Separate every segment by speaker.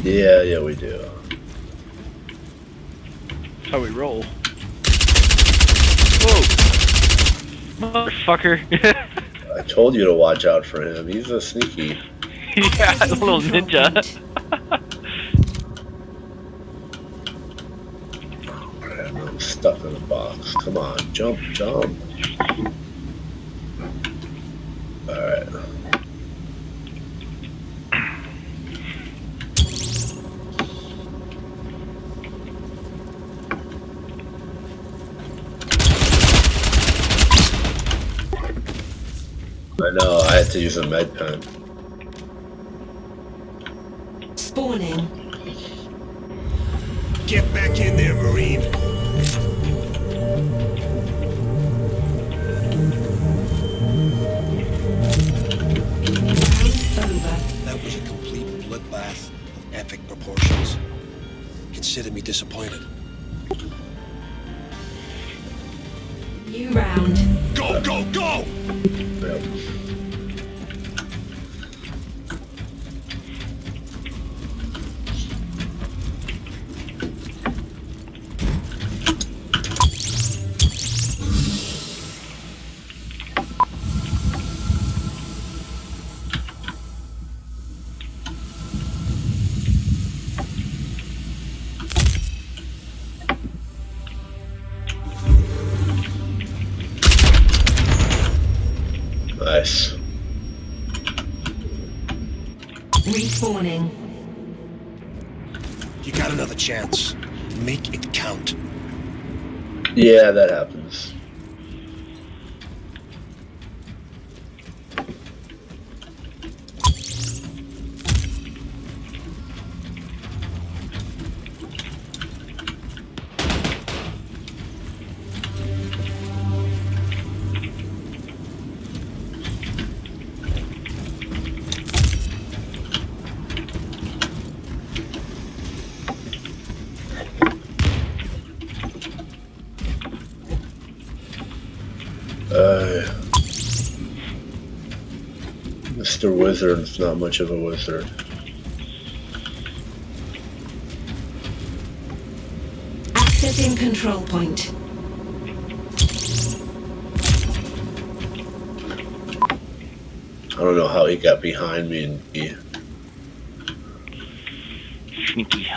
Speaker 1: Yeah, we do.
Speaker 2: That's how we roll. Whoa! Motherfucker!
Speaker 1: I told you to watch out for him. He's a sneaky.
Speaker 2: Yeah, a little ninja.
Speaker 1: Oh, crap, I'm stuck in a box. Come on, jump. Alright. I know, I had to use a med pen.
Speaker 3: Spawning.
Speaker 4: Get back in there, Marine. That was a complete bloodbath of epic proportions. Consider me disappointed.
Speaker 3: New round.
Speaker 4: Go, go, go!
Speaker 1: Yep. Nice.
Speaker 3: Respawning.
Speaker 4: You got another chance. Make it count.
Speaker 1: Yeah, that happens. Mr. Wizard's not much of a wizard.
Speaker 3: Accessing control point.
Speaker 1: I don't know how he got behind me and be.
Speaker 2: Sneaky.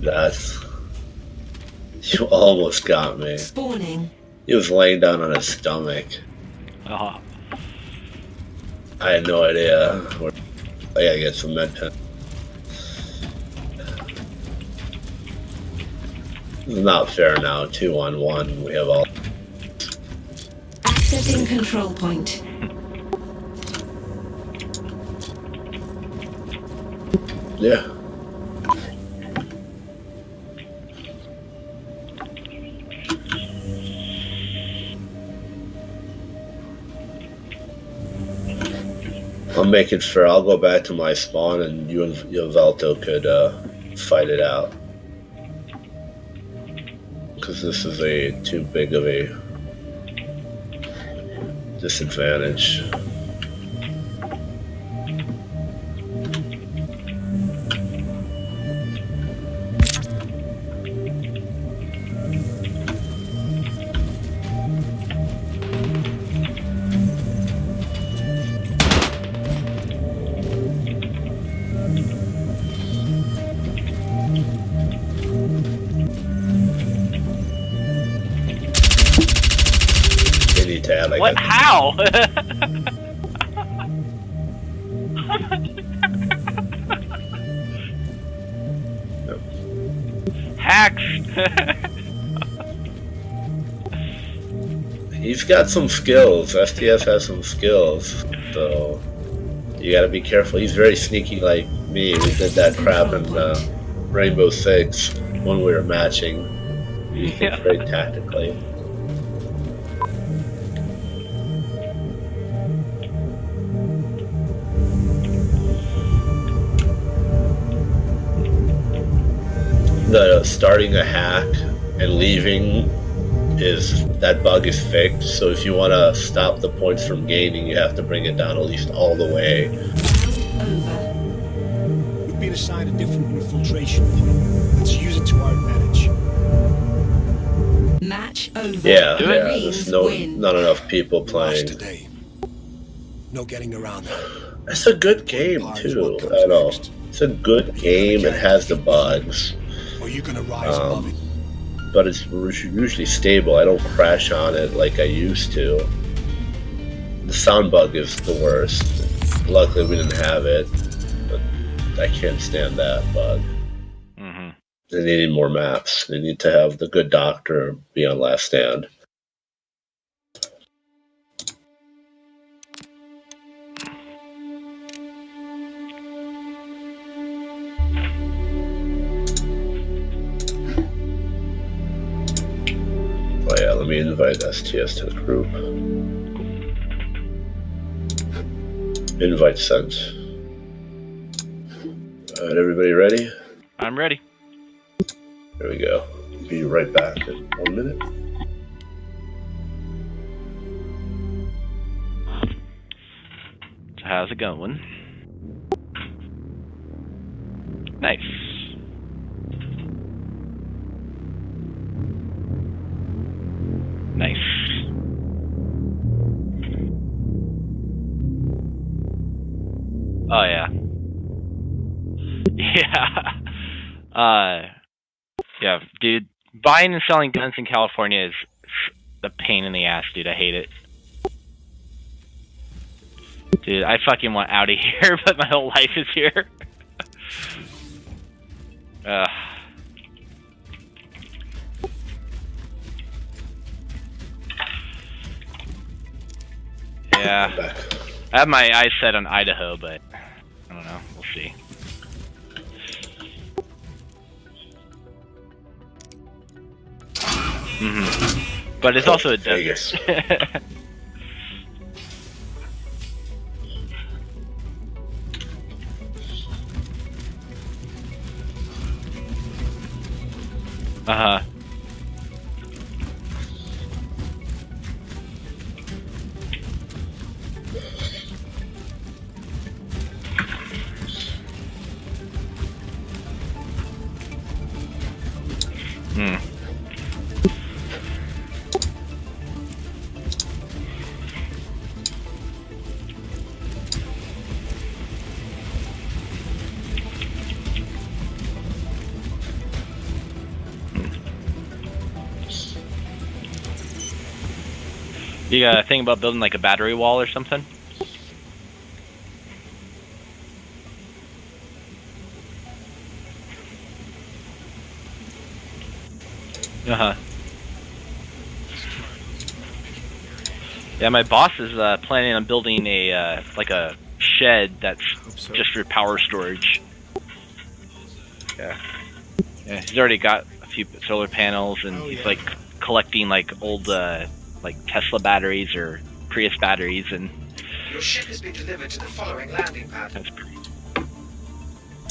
Speaker 1: That's... You almost got me.
Speaker 3: Spawning.
Speaker 1: He was laying down on his stomach.
Speaker 2: Uh-huh.
Speaker 1: I had no idea. I gotta get some med pen. It's not fair now. 2-on-1. We have all.
Speaker 3: Accessing control point.
Speaker 1: Yeah. I'll make it fair. I'll go back to my spawn and you and Velto could fight it out. Because this is too big of a disadvantage.
Speaker 2: What? How? Hacks.
Speaker 1: He's got some skills. STS has some skills, so you gotta be careful. He's very sneaky like me. We did that crap in Rainbow Six when we were matching. He thinks very tactically. the starting a hack and leaving that bug is fixed. So if you want to stop the points from gaining, you have to bring it down at least all the way.
Speaker 3: Over.
Speaker 4: We've been assigned a different infiltration point. Let's use it to our advantage.
Speaker 3: Match over.
Speaker 1: Yeah,
Speaker 2: Do it.
Speaker 1: there's
Speaker 3: Win.
Speaker 1: not enough people
Speaker 4: Lost
Speaker 1: playing.
Speaker 4: today. No getting around that.
Speaker 1: It's a good game too. I know it's a good game. It has the bugs,
Speaker 4: Or you're gonna rise above it.
Speaker 1: but it's usually stable. I don't crash on it like I used to. The sound bug is the worst. Luckily, we didn't have it, but I can't stand that bug.
Speaker 2: Mm-hmm.
Speaker 1: They need more maps. They need to have the good doctor be on last stand. Oh yeah, let me invite STS to the group. Invite sent. Alright, everybody ready?
Speaker 2: I'm ready.
Speaker 1: There we go. Be right back in 1 minute.
Speaker 2: So how's it going? Nice. Nice. Oh yeah. Yeah, dude. Buying and selling guns in California is a pain in the ass, dude. I hate it. Dude, I fucking want out of here, but my whole life is here. Yeah. I have my eyes set on Idaho, but I don't know. We'll see. But it's also a desert. Uh-huh. You got a thing about building like a battery wall or something? Uh-huh. Yeah, my boss is planning on building a like a shed that's just for power storage. Yeah. Yeah, he's already got a few solar panels, and he's like collecting like old like Tesla batteries or Prius batteries, and
Speaker 5: your ship has been delivered to the following landing pad.
Speaker 2: that's pretty.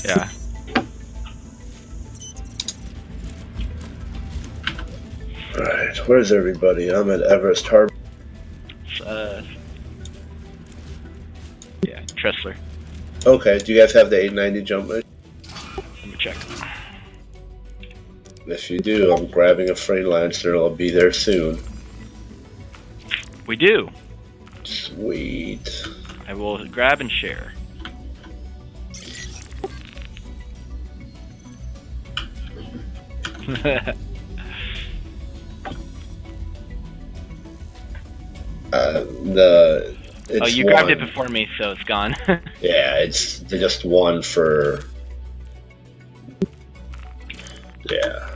Speaker 2: Yeah.
Speaker 1: Alright, where's everybody? I'm at Everest Harbor.
Speaker 2: Yeah, Tressler.
Speaker 1: Okay, do you guys have the 890 jump mission?
Speaker 2: Let me check.
Speaker 1: If you do, I'm grabbing a Freelancer. I'll be there soon.
Speaker 2: We do.
Speaker 1: Sweet.
Speaker 2: I will grab and share.
Speaker 1: It's
Speaker 2: you grabbed it
Speaker 1: one.
Speaker 2: before me, so it's gone.
Speaker 1: Yeah, it's just one for. Yeah.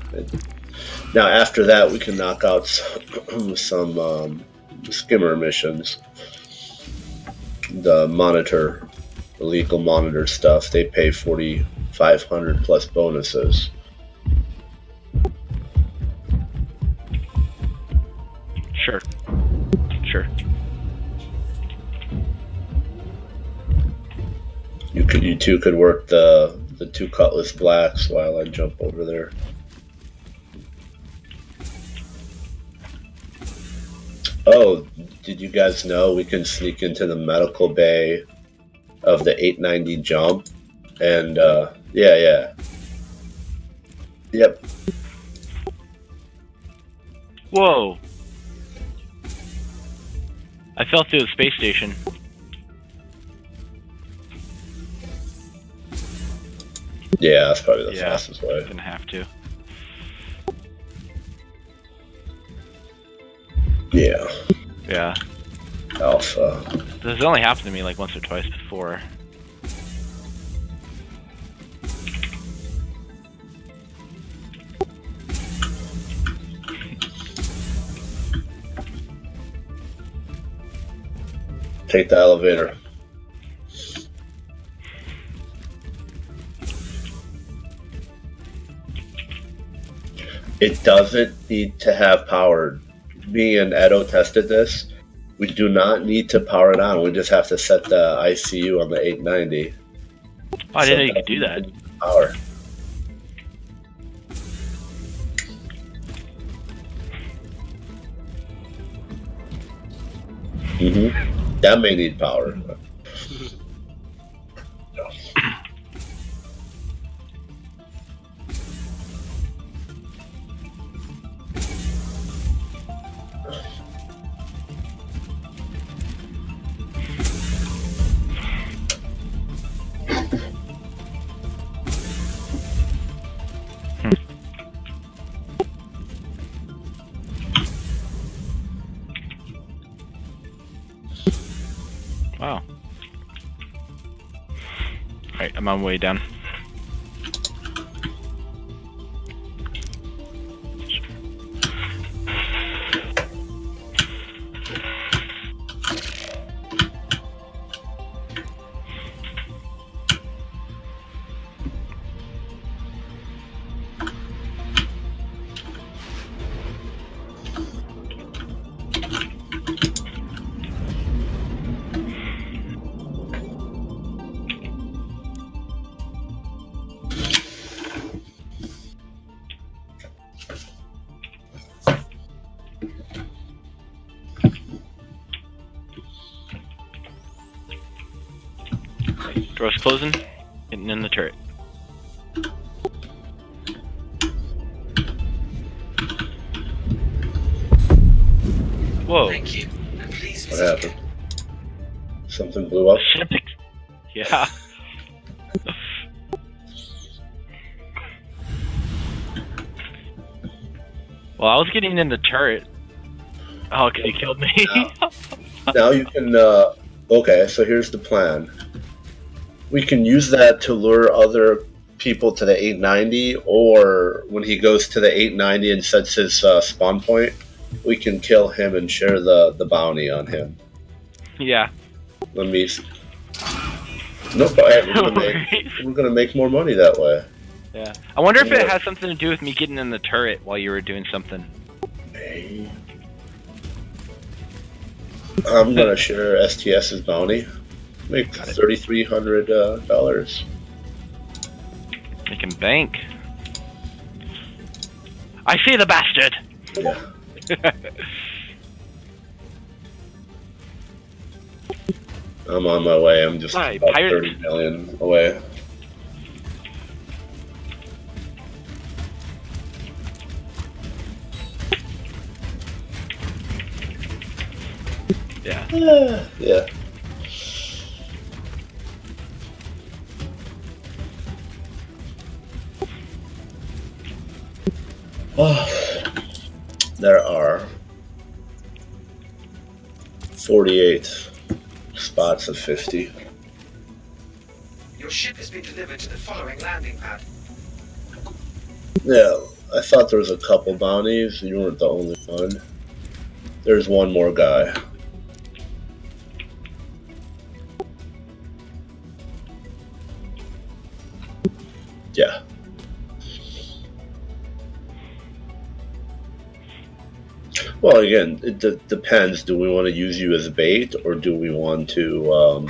Speaker 1: Now after that, we can knock out some skimmer missions. The monitor, the legal monitor stuff. They pay 4,500 plus bonuses.
Speaker 2: Sure. Sure.
Speaker 1: You two could work the two Cutlass Blacks while I jump over there. Oh, did you guys know we can sneak into the medical bay of the 890 jump? And, yeah. Yep.
Speaker 2: Whoa! I fell through the space station.
Speaker 1: Yeah, that's probably the fastest way.
Speaker 2: Gonna have to.
Speaker 1: Yeah.
Speaker 2: Yeah.
Speaker 1: Alpha.
Speaker 2: This has only happened to me like once or twice before.
Speaker 1: Take the elevator. It doesn't need to have power. Me and Edo tested this. We do not need to power it on. We just have to set the ICU on the 890.
Speaker 2: Oh, I didn't know you could do that.
Speaker 1: Power. That may need power.
Speaker 2: Wow. Alright, I'm on my way down. Door's closing, getting in the turret. Whoa.
Speaker 5: Thank you. And please
Speaker 1: What
Speaker 5: visit
Speaker 1: happened? Something blew up?
Speaker 2: Yeah. Well, I was getting in the turret. Oh, because he killed me.
Speaker 1: Now you can, okay, so here's the plan. We can use that to lure other people to the 890, or when he goes to the 890 and sets his spawn point, we can kill him and share the bounty on him.
Speaker 2: Yeah.
Speaker 1: Let me... Nope, we're gonna make more money that way.
Speaker 2: Yeah. I wonder if it has something to do with me getting in the turret while you were doing something.
Speaker 1: Hey. I'm gonna share STS's bounty. Make $3,300.
Speaker 2: Making bank. I see the bastard.
Speaker 1: Yeah. I'm on my way. I'm just
Speaker 2: Hi,
Speaker 1: about
Speaker 2: pirate.
Speaker 1: 30 million away.
Speaker 2: Yeah.
Speaker 1: Yeah. Oh, there are 48 spots of 50.
Speaker 5: Your ship has been delivered to the following landing pad.
Speaker 1: Yeah, I thought there was a couple bounties. You weren't the only one. There's one more guy. Yeah. Well, again, it depends. Do we want to use you as bait, or do we want to?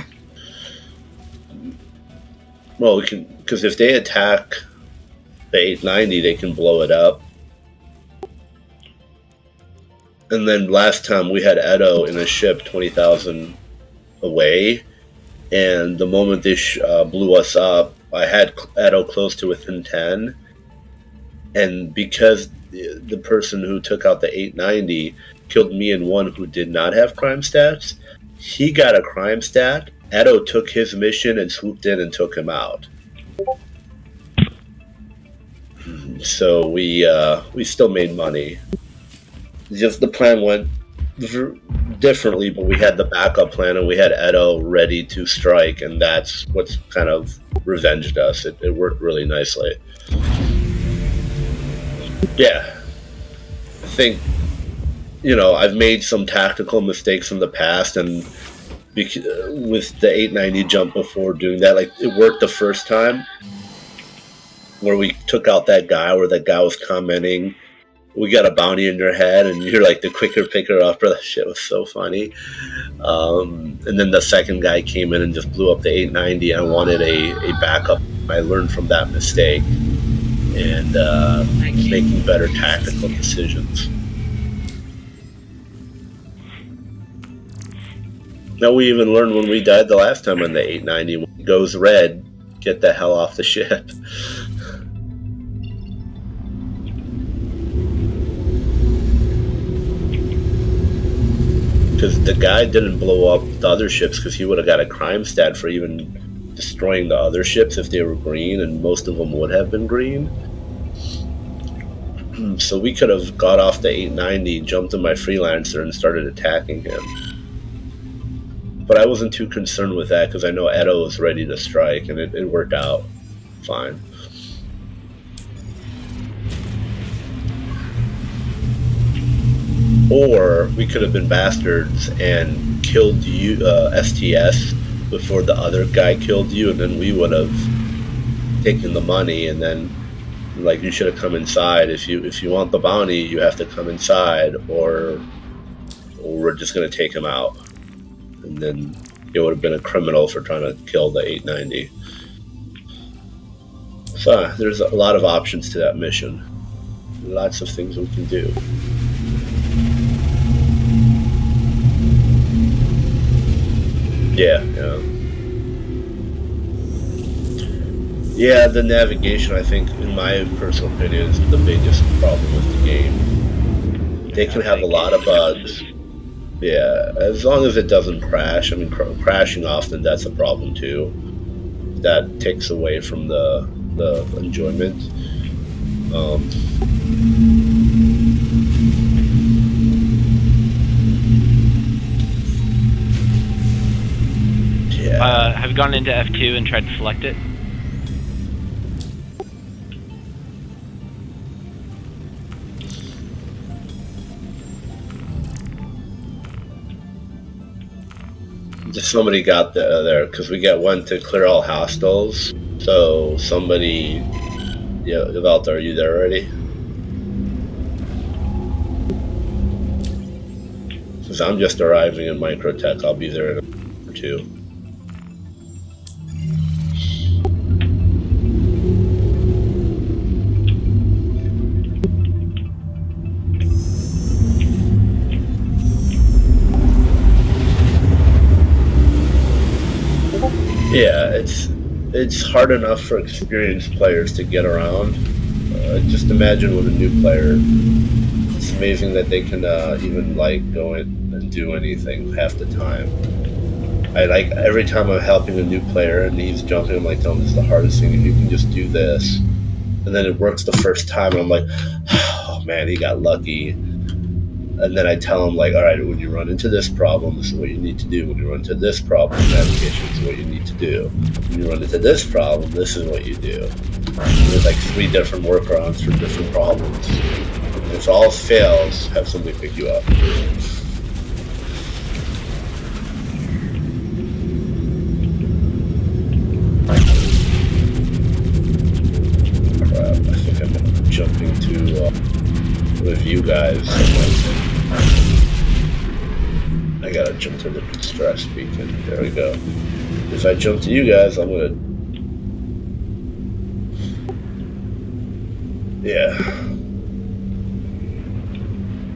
Speaker 1: Well, we can, because if they attack the 890, they can blow it up, And then last time we had Edo in a ship 20,000 away, and the moment they blew us up, I had Edo close to within 10, and because the person who took out the 890 killed me and one who did not have crime stats, he got a crime stat. Edo took his mission and swooped in and took him out. So we still made money. Just the plan went differently, but we had the backup plan and we had Edo ready to strike, and that's what's kind of revenged us. It worked really nicely. Yeah, I think, you know, I've made some tactical mistakes in the past, and with the 890 jump before doing that, like, it worked the first time where we took out that guy, where that guy was commenting, we got a bounty in your head, and you're like the quicker picker upper. That shit was so funny. And then the second guy came in and just blew up the 890. I wanted a backup. I learned from that mistake and making better tactical decisions. Now, we even learned when we died the last time on the 890, when it goes red, get the hell off the ship. Because the guy didn't blow up the other ships because he would have got a crime stat for even destroying the other ships if they were green, and most of them would have been green. So we could have got off the 890, jumped in my freelancer, and started attacking him. But I wasn't too concerned with that because I know Edo was ready to strike, and it worked out fine. Or we could have been bastards and killed you, STS, before the other guy killed you, and then we would have taken the money, and then, like, you should have come inside. If you want the bounty, you have to come inside, or we're just going to take him out. And then it would have been a criminal for trying to kill the 890. So there's a lot of options to that mission. Lots of things we can do. Yeah. Yeah, the navigation, I think, in my personal opinion, is the biggest problem with the game. They can have a lot of bugs. Yeah, as long as it doesn't crash. I mean, crashing often, that's a problem too. That takes away from the enjoyment. Yeah.
Speaker 2: Have you gone into F2 and tried to select it?
Speaker 1: Just somebody got there because we went to clear all hostiles. So somebody, yeah, Valter, are you there already? Since I'm just arriving in Microtech, I'll be there in a minute or two. Yeah, it's hard enough for experienced players to get around. Just imagine with a new player. It's amazing that they can even like go in and do anything half the time. I like every time I'm helping a new player and he's jumping, I'm like, telling him this is the hardest thing. If you can just do this, and then it works the first time, and I'm like, oh man, he got lucky. And then I tell him, like, all right, when you run into this problem, this is what you need to do. When you run into this problem, navigation is what you need to do. When you run into this problem, this is what you do. And there's like 3 different workarounds for different problems. And if all fails, have somebody pick you up. Crap, I think I'm jumping to with you guys. I gotta jump to the distress beacon. There we go. If I jump to you guys, I'm gonna... Yeah.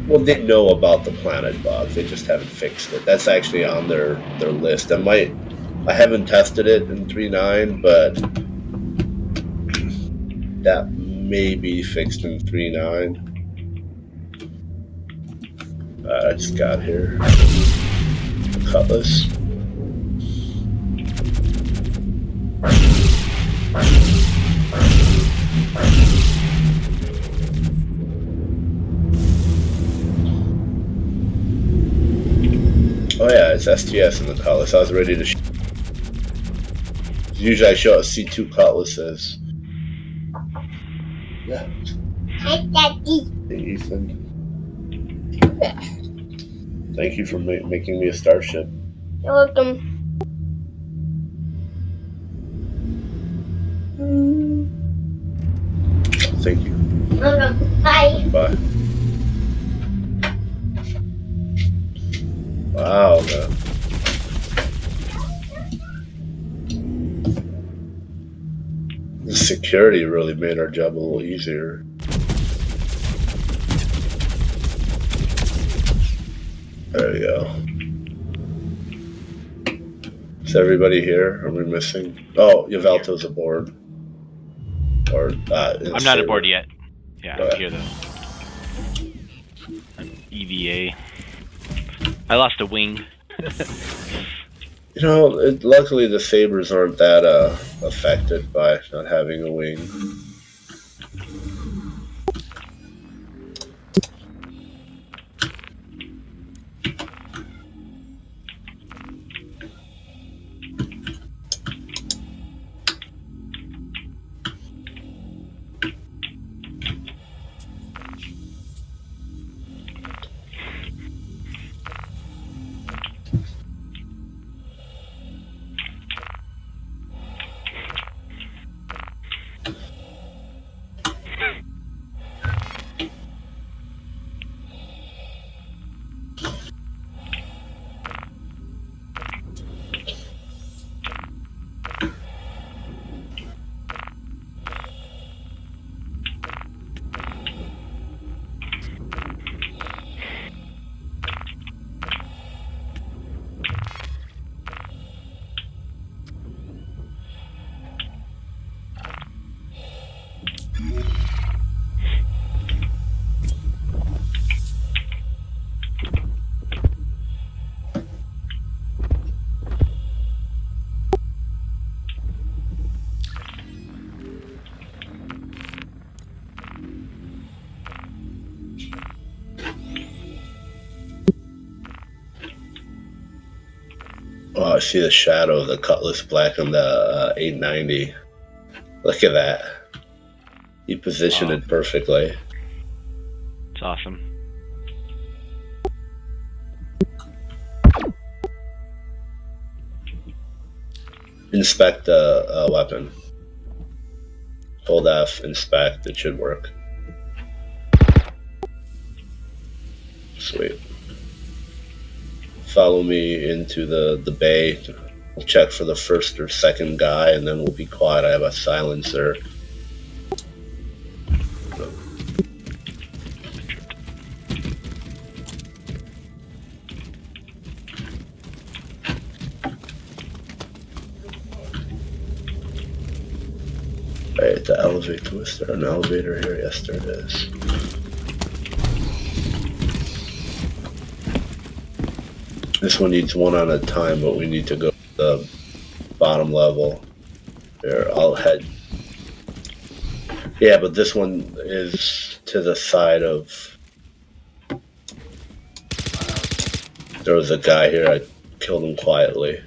Speaker 1: Well, they know about the planet bug. They just haven't fixed it. That's actually on their list. I haven't tested it in 3.9, but that may be fixed in 3.9. I just got here. Cutlass. Oh yeah, it's STS in the cutlass. I was ready to shoot. Usually I show C2 cutlasses. Yeah. Hi, Daddy. Hey, Ethan. Thank you for making me a starship. You're welcome. Thank you. Welcome. Bye. Bye. Wow, man. The security really made our job a little easier. There we go. Is everybody here? Are we missing? Oh, Yavalto's aboard. Or
Speaker 2: I'm not aboard yet. Yeah, I'm here though. I'm EVA. I lost a wing.
Speaker 1: You know, luckily the Sabres aren't that affected by not having a wing. Oh, I see the shadow of the Cutlass Black on the 890. Look at that. He positioned it perfectly.
Speaker 2: It's awesome.
Speaker 1: Inspect the weapon. Hold F, inspect, it should work. Sweet. Follow me into the bay. We'll check for the first or second guy, and then we'll be quiet. I have a silencer. Right, the elevator. Was there an elevator here? Yes, there it is. This one needs one at a time, but we need to go to the bottom level. There, I'll head. Yeah, but this one is to the side of. There was a guy here, I killed him quietly.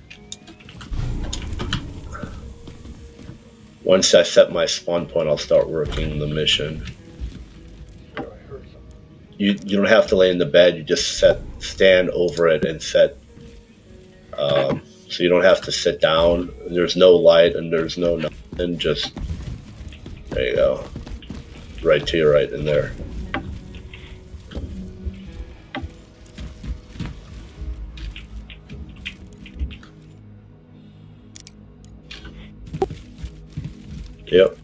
Speaker 1: Once I set my spawn point, I'll start working the mission. You don't have to lay in the bed, you just stand over it and set, so you don't have to sit down. There's no light and there's no nothing, just, there you go. Right to your right in there. Yep.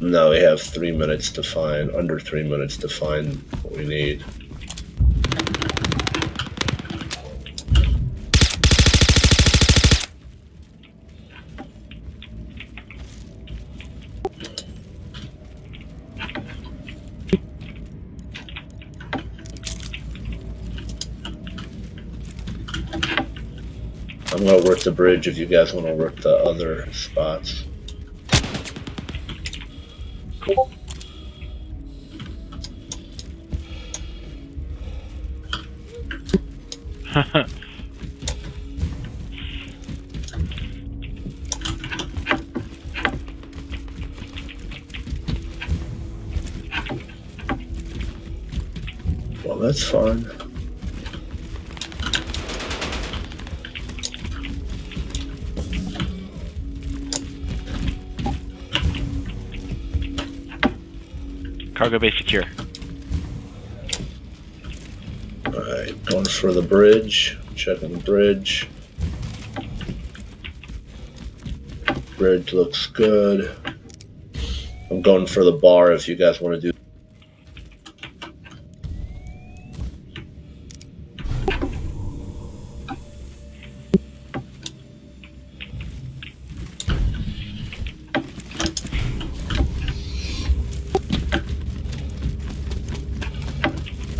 Speaker 1: No, we have 3 minutes to find, under 3 minutes to find what we need. I'm gonna work the bridge if you guys want to work the other spots. Well, that's fun.
Speaker 2: Cargo bay secure.
Speaker 1: Alright, going for the bridge. Checking the bridge. Bridge looks good. I'm going for the bar if you guys want to do.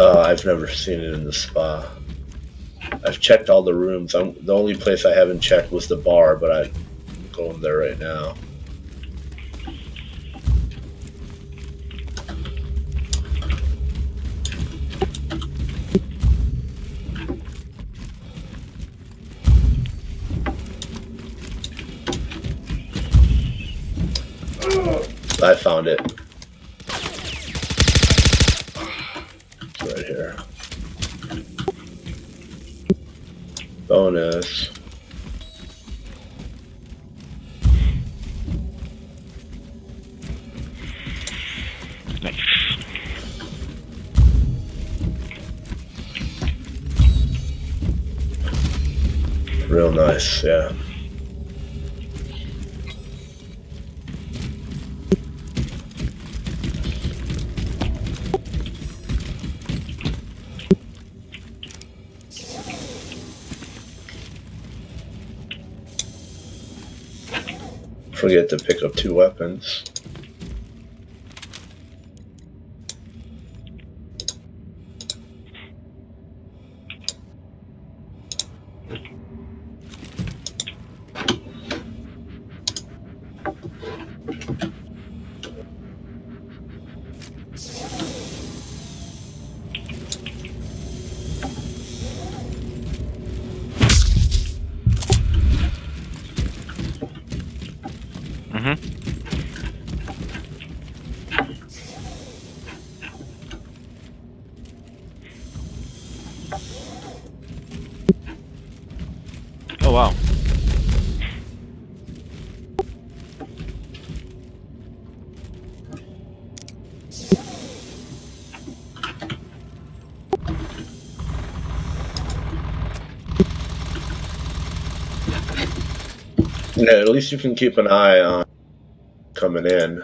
Speaker 1: I've never seen it in the spa. I've checked all the rooms. The only place I haven't checked was the bar, but I'm going there right now. I found it. It's right here. Bonus.
Speaker 2: Nice.
Speaker 1: Real nice, yeah. Forget to pick up 2 weapons.
Speaker 2: Oh wow.
Speaker 1: Yeah, at least you can keep an eye on coming in.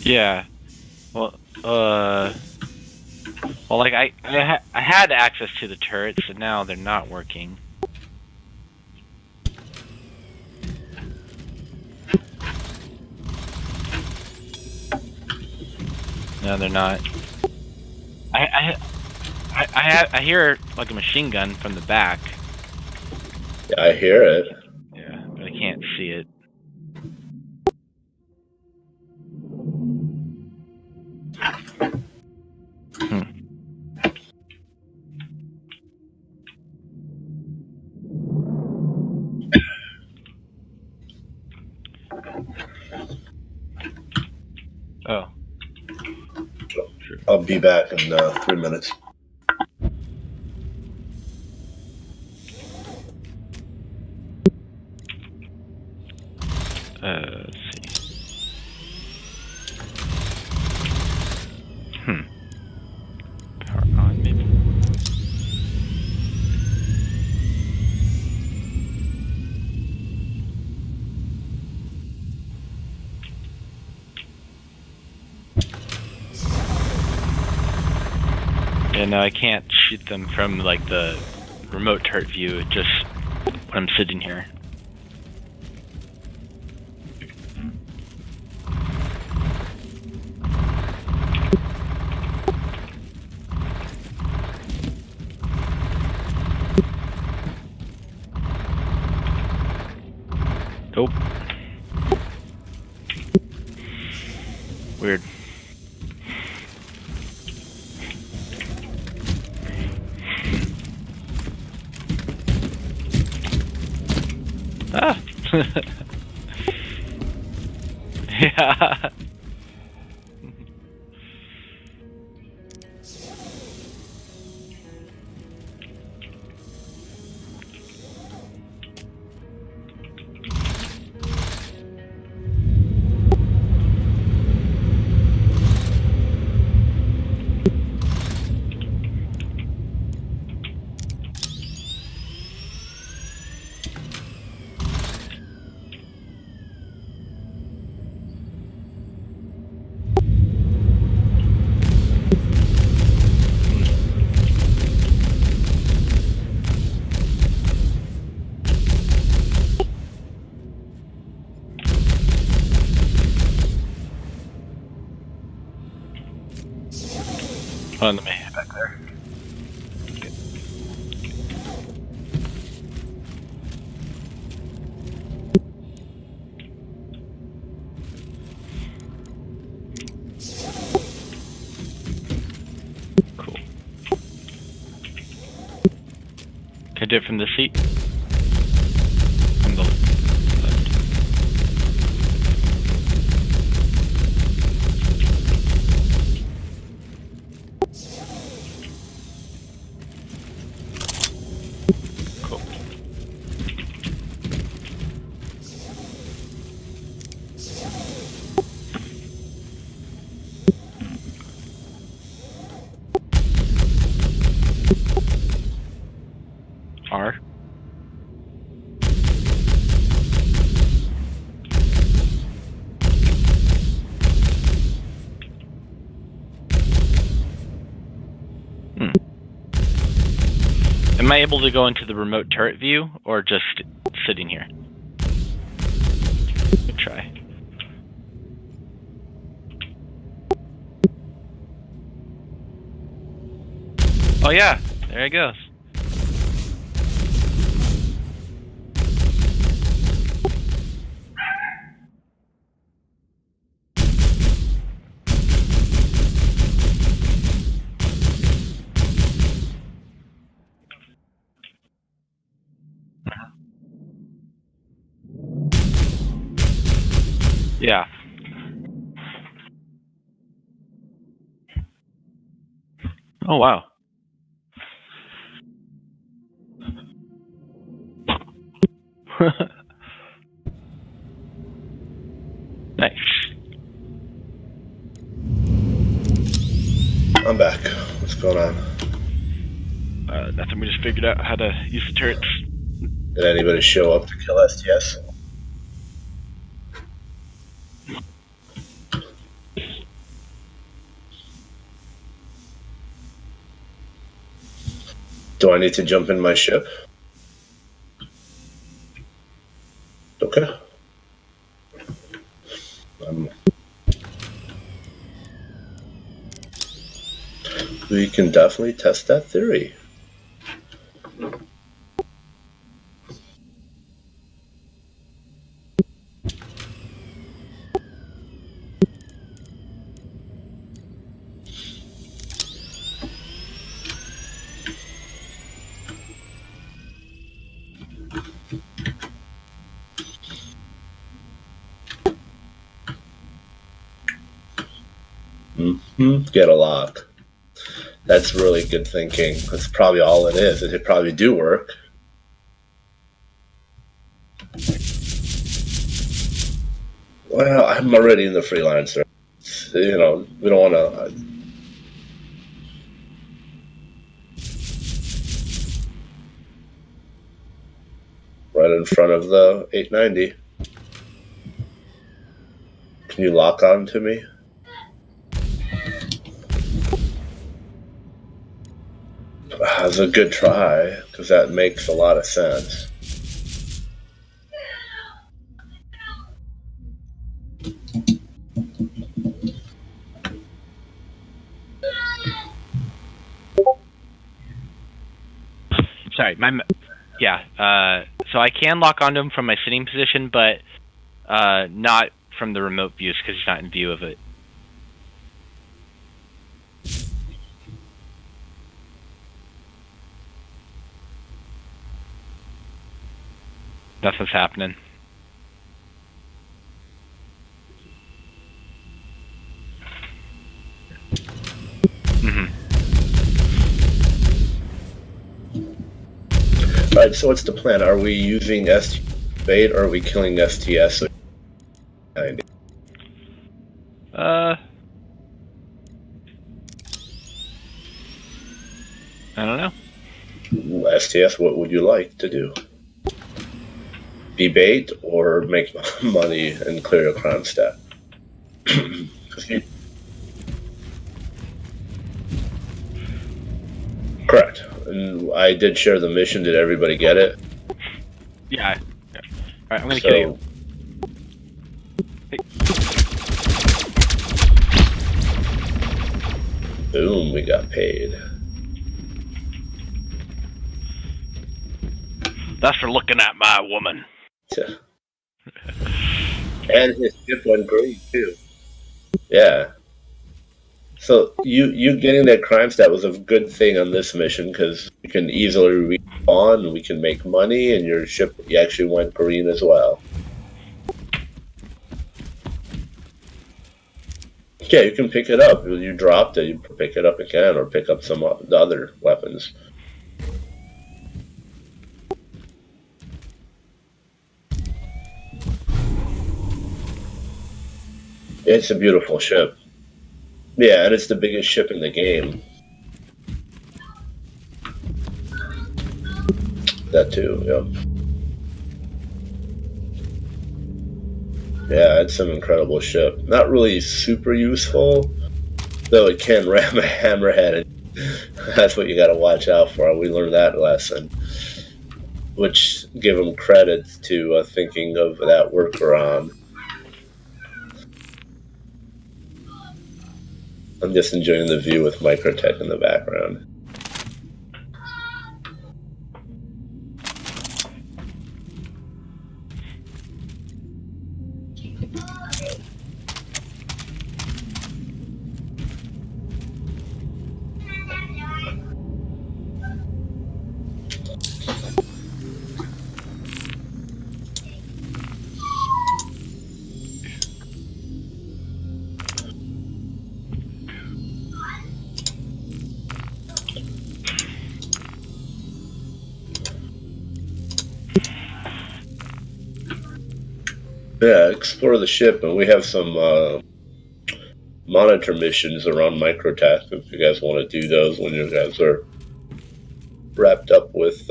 Speaker 2: Yeah. Well, like I had access to the turrets, and now they're not working. No, they're not. I hear like a machine gun from the back.
Speaker 1: Yeah, I hear it.
Speaker 2: Yeah, but I can't see it. Oh. Sure.
Speaker 1: I'll be back in 3 minutes.
Speaker 2: Let's see. Power on, maybe? Yeah, no, I can't shoot them from, like, the remote turret view, just when I'm sitting here. Nope. Weird. Ah! Yeah. Hold on, let me head back there. Cool. Can I do it from the seat? From the left. Cool. R. Am I able to go into the remote turret view, or just sitting here? Good try. Oh yeah, there it goes. Yeah. Oh wow. Nice.
Speaker 1: I'm back. What's going on?
Speaker 2: Nothing. We just figured out how to use the turrets.
Speaker 1: Did anybody show up to kill STS? Do I need to jump in my ship? Okay. We can definitely test that theory. Get a lock. That's really good thinking. That's probably all it is. It probably do work. Well, I'm already in the freelancer. You know, we don't want to. Right in front of the 890. Can you lock on to me? That's a good try, because that makes a lot of sense.
Speaker 2: Sorry, so I can lock onto him from my sitting position, but not from the remote views because he's not in view of it. Nothing's happening.
Speaker 1: Alright, so what's the plan? Are we using bait or are we killing STS?
Speaker 2: I don't know.
Speaker 1: STS, what would you like to do? Be bait or make money and clear a crime stat? Correct. And I did share the mission. Did everybody get it?
Speaker 2: Yeah. Alright, I'm gonna kill you. Hey.
Speaker 1: Boom, we got paid.
Speaker 2: That's for looking at my woman.
Speaker 1: And his ship went green too. Yeah. So you getting that crime stat was a good thing on this mission because you can easily respawn, we can make money, and your ship actually went green as well. Yeah, you can pick it up. You dropped it, you pick it up again, or pick up some of the other weapons. It's a beautiful ship. Yeah, and it's the biggest ship in the game. That too, yeah. Yeah, it's an incredible ship. Not really super useful, though it can ram a hammerhead, and that's what you gotta watch out for. We learned that lesson. Which give them credit to thinking of that workaround. I'm just enjoying the view with Microtech in the background. Yeah, explore the ship, and we have some monitor missions around Microtech if you guys want to do those when you guys are wrapped up with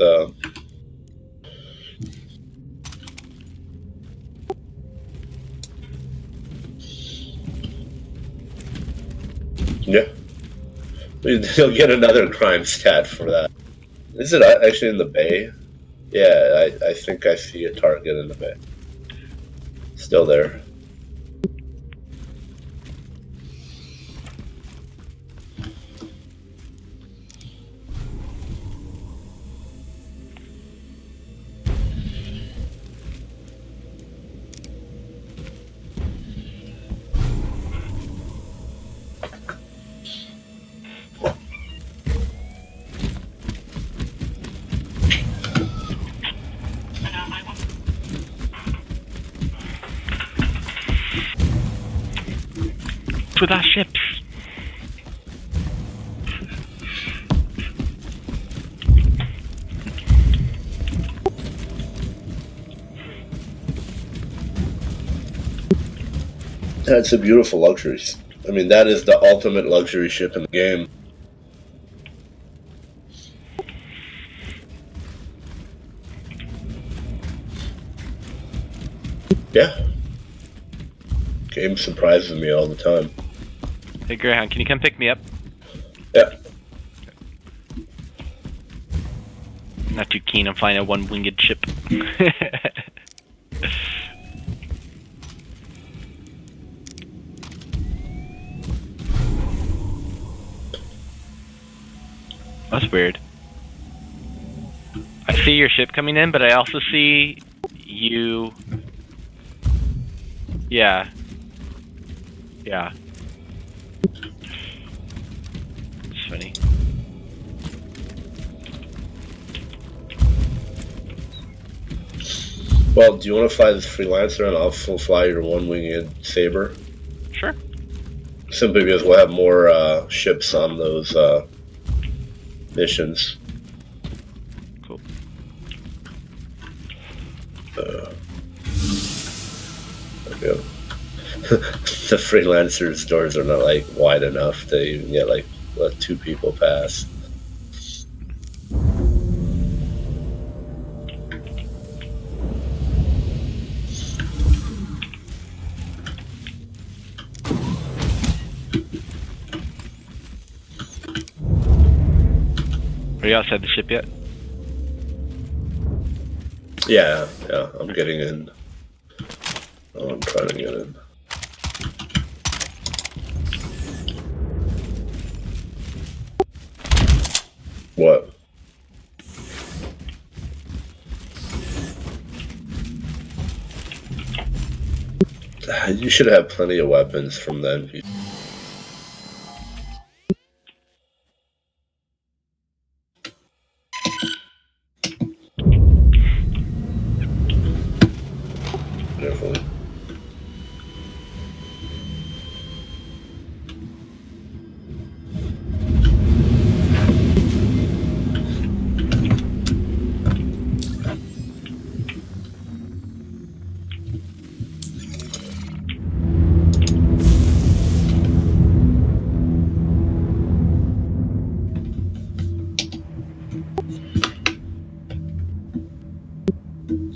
Speaker 1: yeah. You'll get another crime stat for that. Is it actually in the bay? Yeah, I think I see a target in the bay. Still there.
Speaker 2: With our ships.
Speaker 1: That's a beautiful luxury. I mean, that is the ultimate luxury ship in the game. Yeah. Game surprises me all the time.
Speaker 2: Hey Greyhound, can you come pick me up?
Speaker 1: Yeah.
Speaker 2: Not too keen on flying a one-winged ship. That's weird. I see your ship coming in, but I also see you. Yeah. Yeah. It's funny.
Speaker 1: Well, do you want to fly this freelancer and I'll fly your one-winged saber?
Speaker 2: Sure.
Speaker 1: Simply because we'll have more ships on those missions.
Speaker 2: Cool.
Speaker 1: There we go. The freelancer's doors are not like wide enough to even get like let 2 people pass.
Speaker 2: Are you outside the ship yet?
Speaker 1: Yeah, I'm getting in. Oh, I'm trying to get in. What? You should have plenty of weapons from the NPC. Carefully.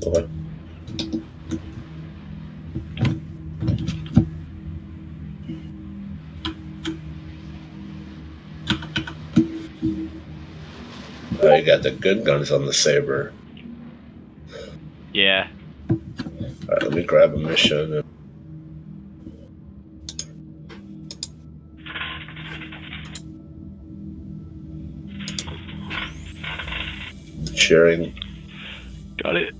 Speaker 1: Okay. Oh, you got the good guns on the saber.
Speaker 2: Yeah.
Speaker 1: Alright, let me grab a mission. Sharing.
Speaker 2: Got it.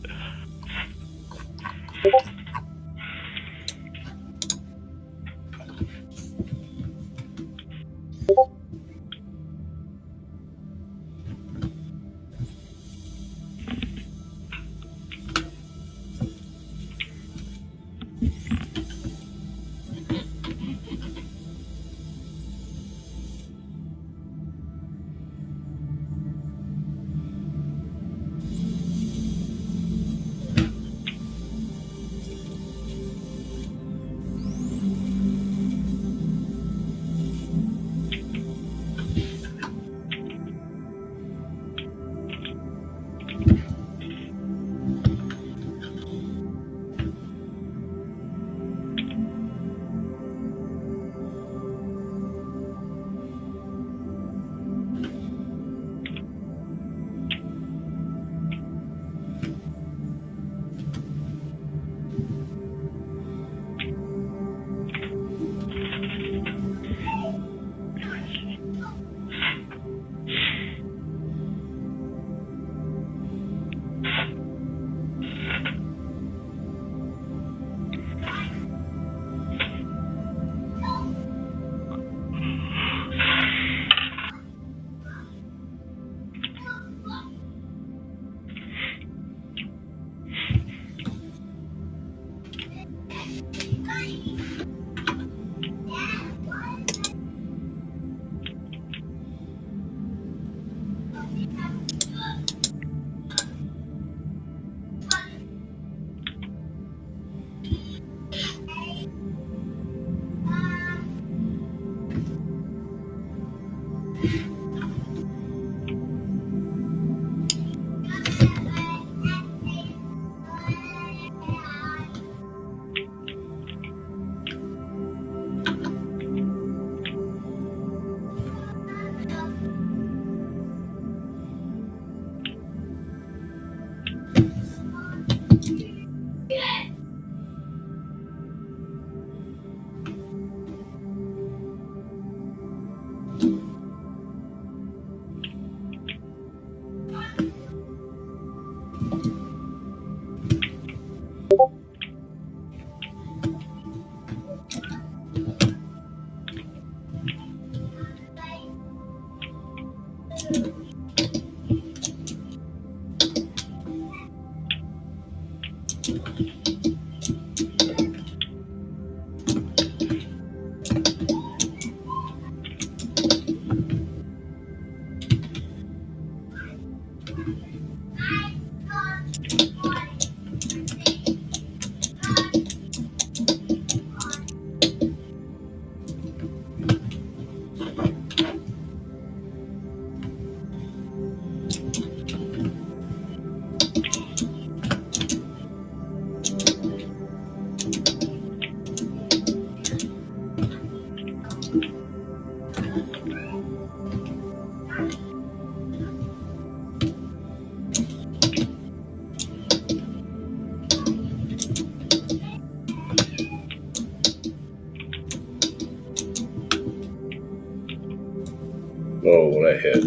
Speaker 1: Oh, what I hit?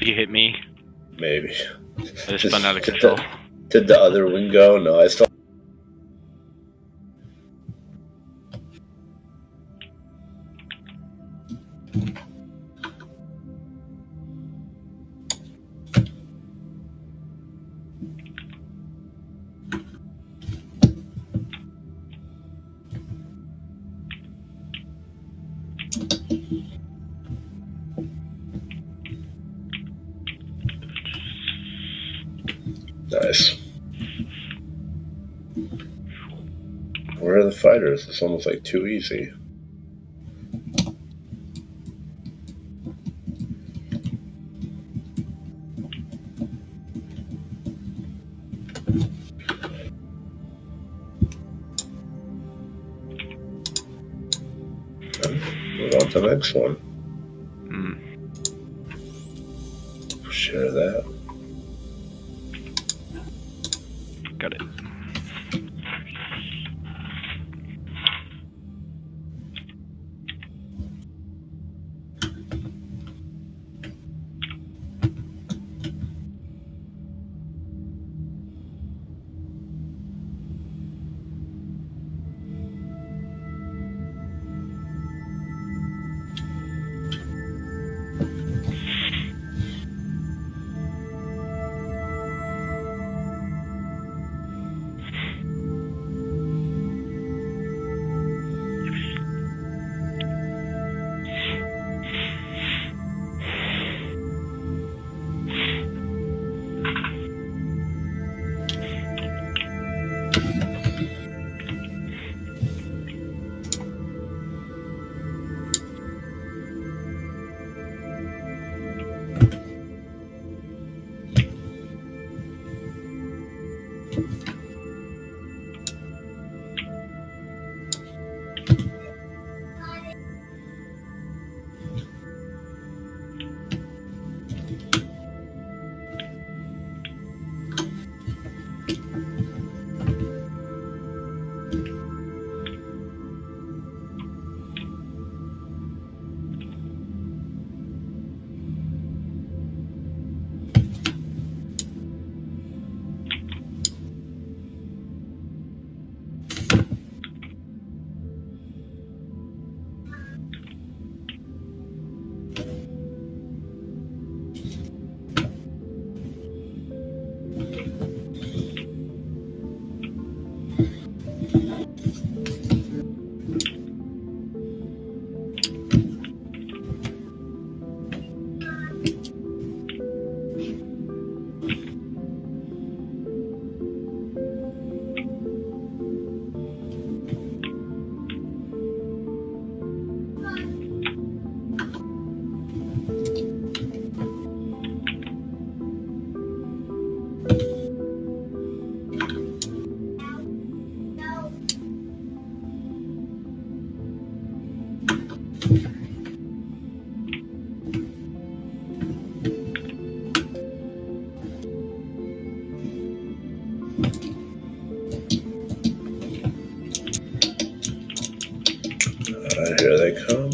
Speaker 2: You hit me.
Speaker 1: Maybe.
Speaker 2: I just spun out of control.
Speaker 1: Did the other wing go? No, I still. Nice. Where are the fighters? It's almost like too easy. Move on to the next one. Share that.
Speaker 2: Got it.
Speaker 1: Here they come.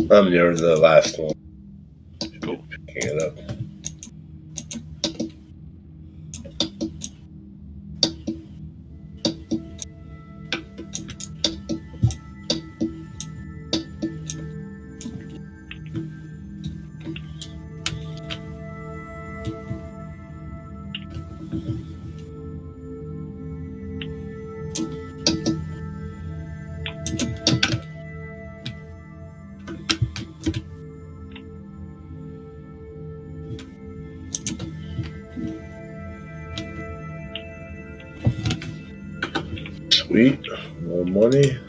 Speaker 1: I'm near the last one.
Speaker 2: Cool.
Speaker 1: Picking it up. Sweet. More money.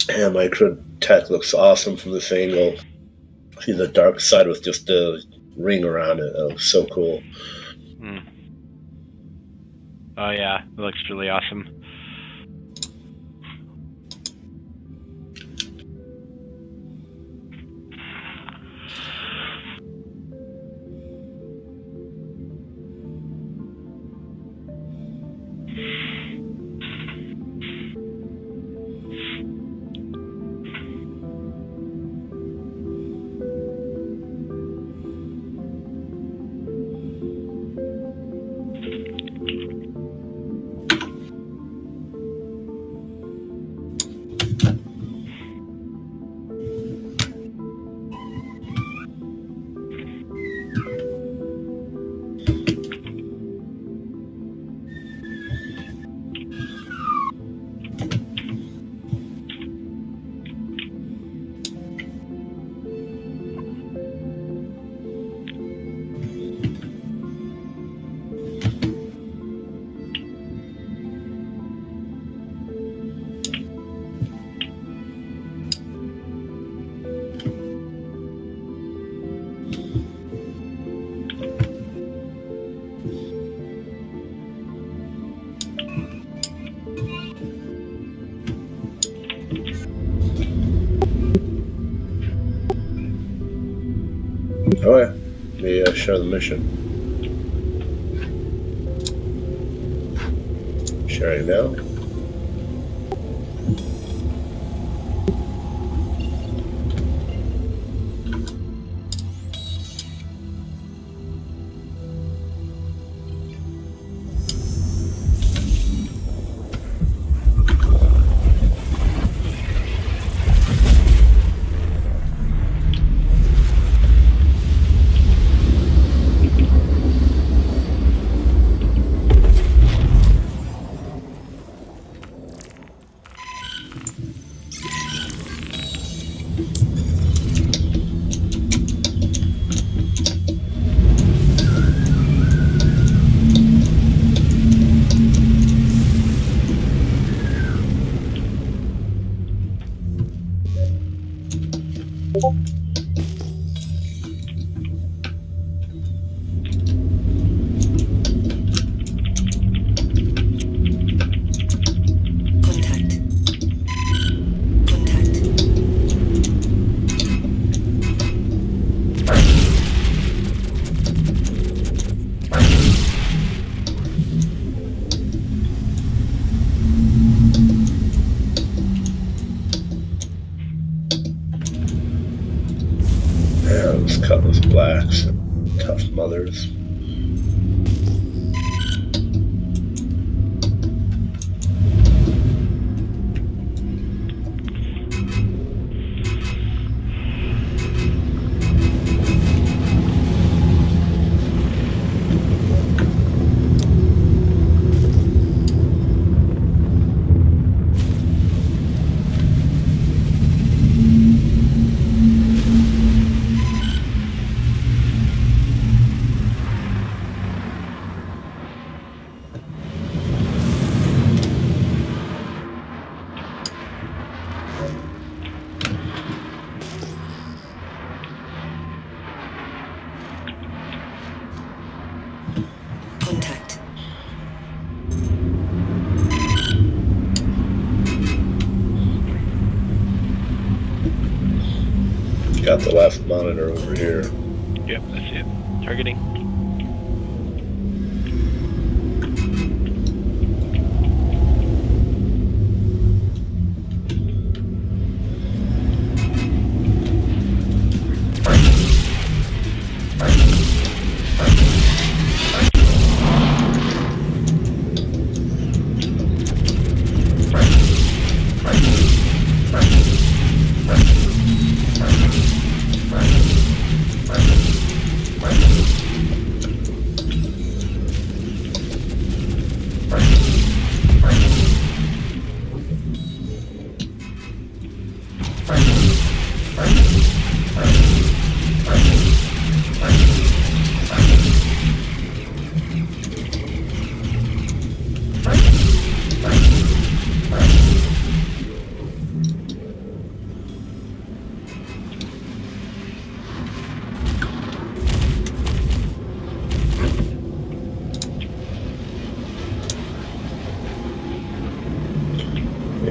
Speaker 1: Yeah, Micro Tech looks awesome from this angle. See the dark side with just the ring around it. That looks so cool.
Speaker 2: Mm. Oh yeah, it looks really awesome.
Speaker 1: Oh yeah. Let me share the mission. Sharing now.
Speaker 3: Contact. Contact.
Speaker 1: Yeah, those cutlass blacks. Tough mothers. got the last monitor over here.
Speaker 2: Yep, I see it. Targeting.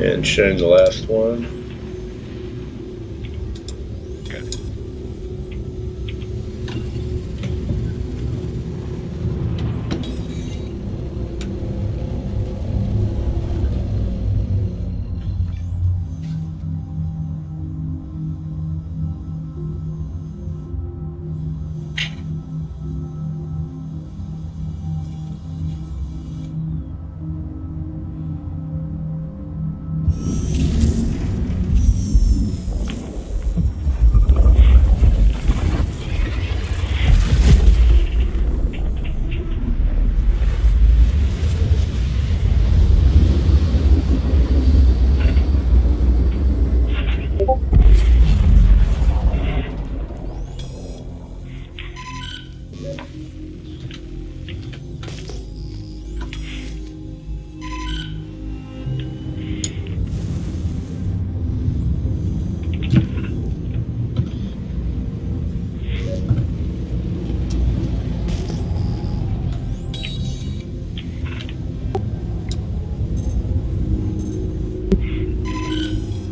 Speaker 1: And showing the last one.
Speaker 2: Okay.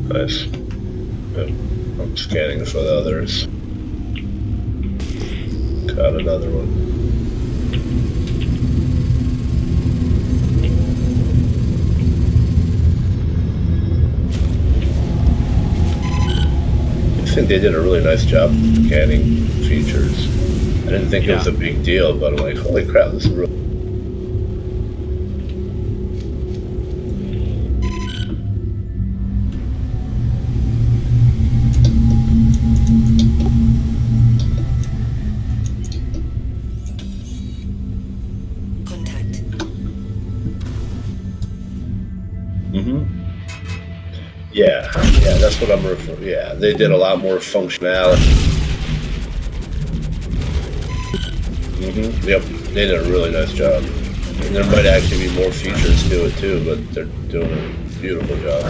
Speaker 1: Nice. Yep. I'm scanning for the others. Got another one. I think they did a really nice job with the scanning features. I didn't think it was a big deal, but I'm like, holy crap, this is real. Yeah, that's what I'm referring. Yeah, they did a lot more functionality. Yep, they did a really nice job. And there might actually be more features to it too, but they're doing a beautiful job.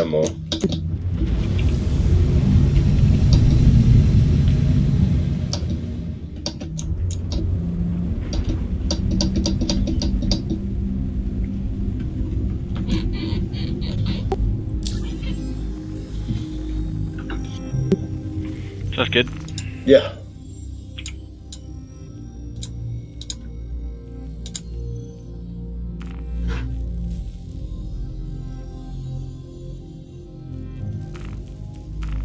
Speaker 1: ammo.
Speaker 2: That's good.
Speaker 1: Yeah.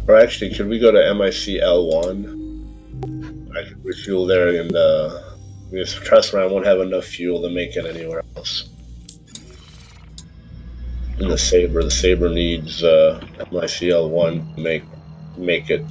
Speaker 1: Or actually, could we go to MIC L1? I could refuel there, and because trust me, I won't have enough fuel to make it anywhere else. And the Saber needs MIC L1 to make it.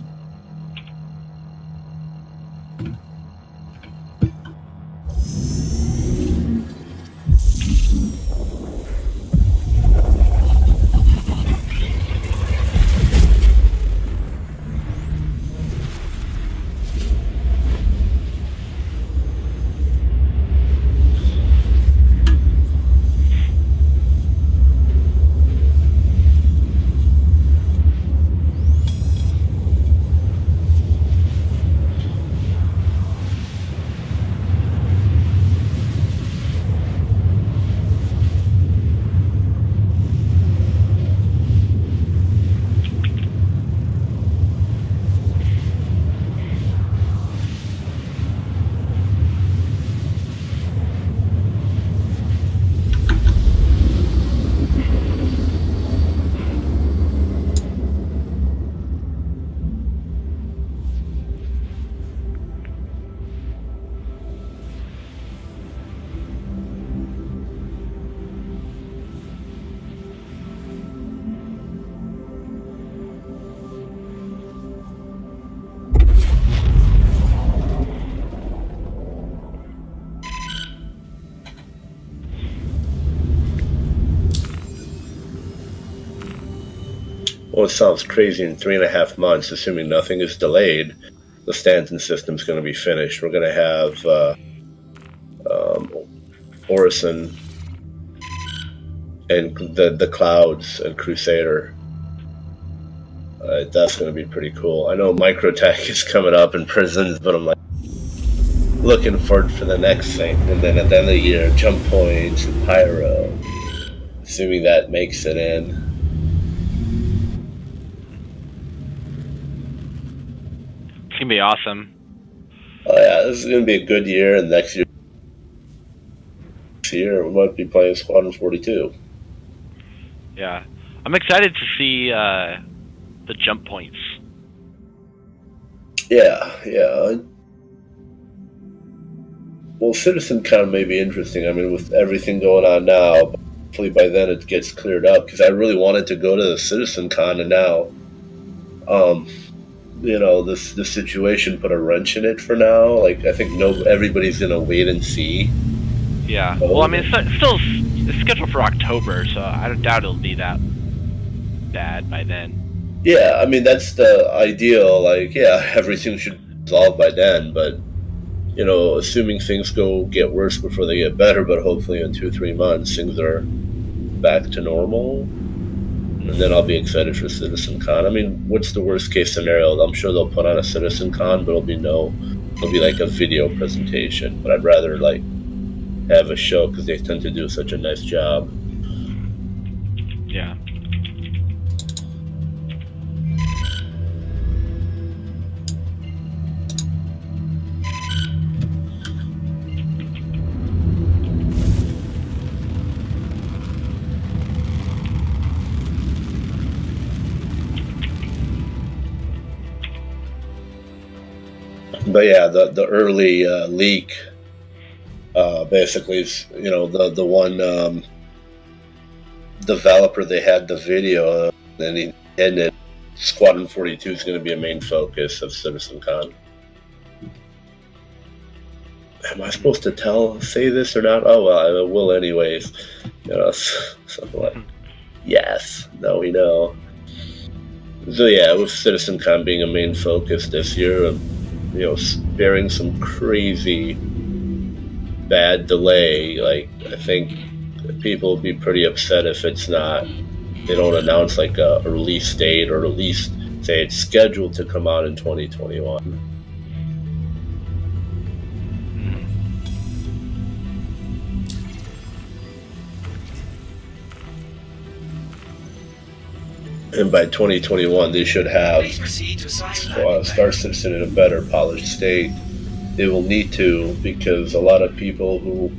Speaker 1: Well, it sounds crazy. In 3.5 months, assuming nothing is delayed, the Stanton system's going to be finished. We're going to have Orison and the Clouds and Crusader. That's going to be pretty cool. I know Microtech is coming up in prisons, but I'm like looking forward for the next thing. And then at the end of the year, Jump Points and Pyro, assuming that makes it in.
Speaker 2: It's gonna be awesome.
Speaker 1: Oh yeah, this is going to be a good year, and next year we might be playing Squadron 42.
Speaker 2: Yeah, I'm excited to see the jump points.
Speaker 1: Yeah. Well, CitizenCon may be interesting. I mean, with everything going on now, hopefully by then it gets cleared up. Because I really wanted to go to the CitizenCon, and now, this situation put a wrench in it for now. Like, I think everybody's gonna wait and see.
Speaker 2: Yeah. Well, I mean, it's scheduled for October, so I don't doubt it'll be that bad by then.
Speaker 1: Yeah, I mean, that's the ideal. Like, yeah, everything should be resolved by then, but assuming things get worse before they get better, but hopefully in 2-3 months things are back to normal, and then I'll be excited for CitizenCon. I mean, what's the worst case scenario? I'm sure they'll put on a CitizenCon, but it'll be like a video presentation. But I'd rather like have a show because they tend to do such a nice job.
Speaker 2: Yeah.
Speaker 1: But yeah, the early leak basically is the one developer they had the video, and then Squadron 42 is going to be a main focus of CitizenCon. Am I supposed to say this or not? Oh well, I will anyways. Something like yes, no, we know. So yeah, with CitizenCon being a main focus this year, bearing some crazy bad delay, like I think people will be pretty upset if it's not They don't announce like a release date, or at least say it's scheduled to come out in 2021. And by 2021, they should have
Speaker 5: Please proceed to assigned landing
Speaker 1: Star
Speaker 5: bay.
Speaker 1: Citizen in a better polished state. They will need to, because a lot of people who,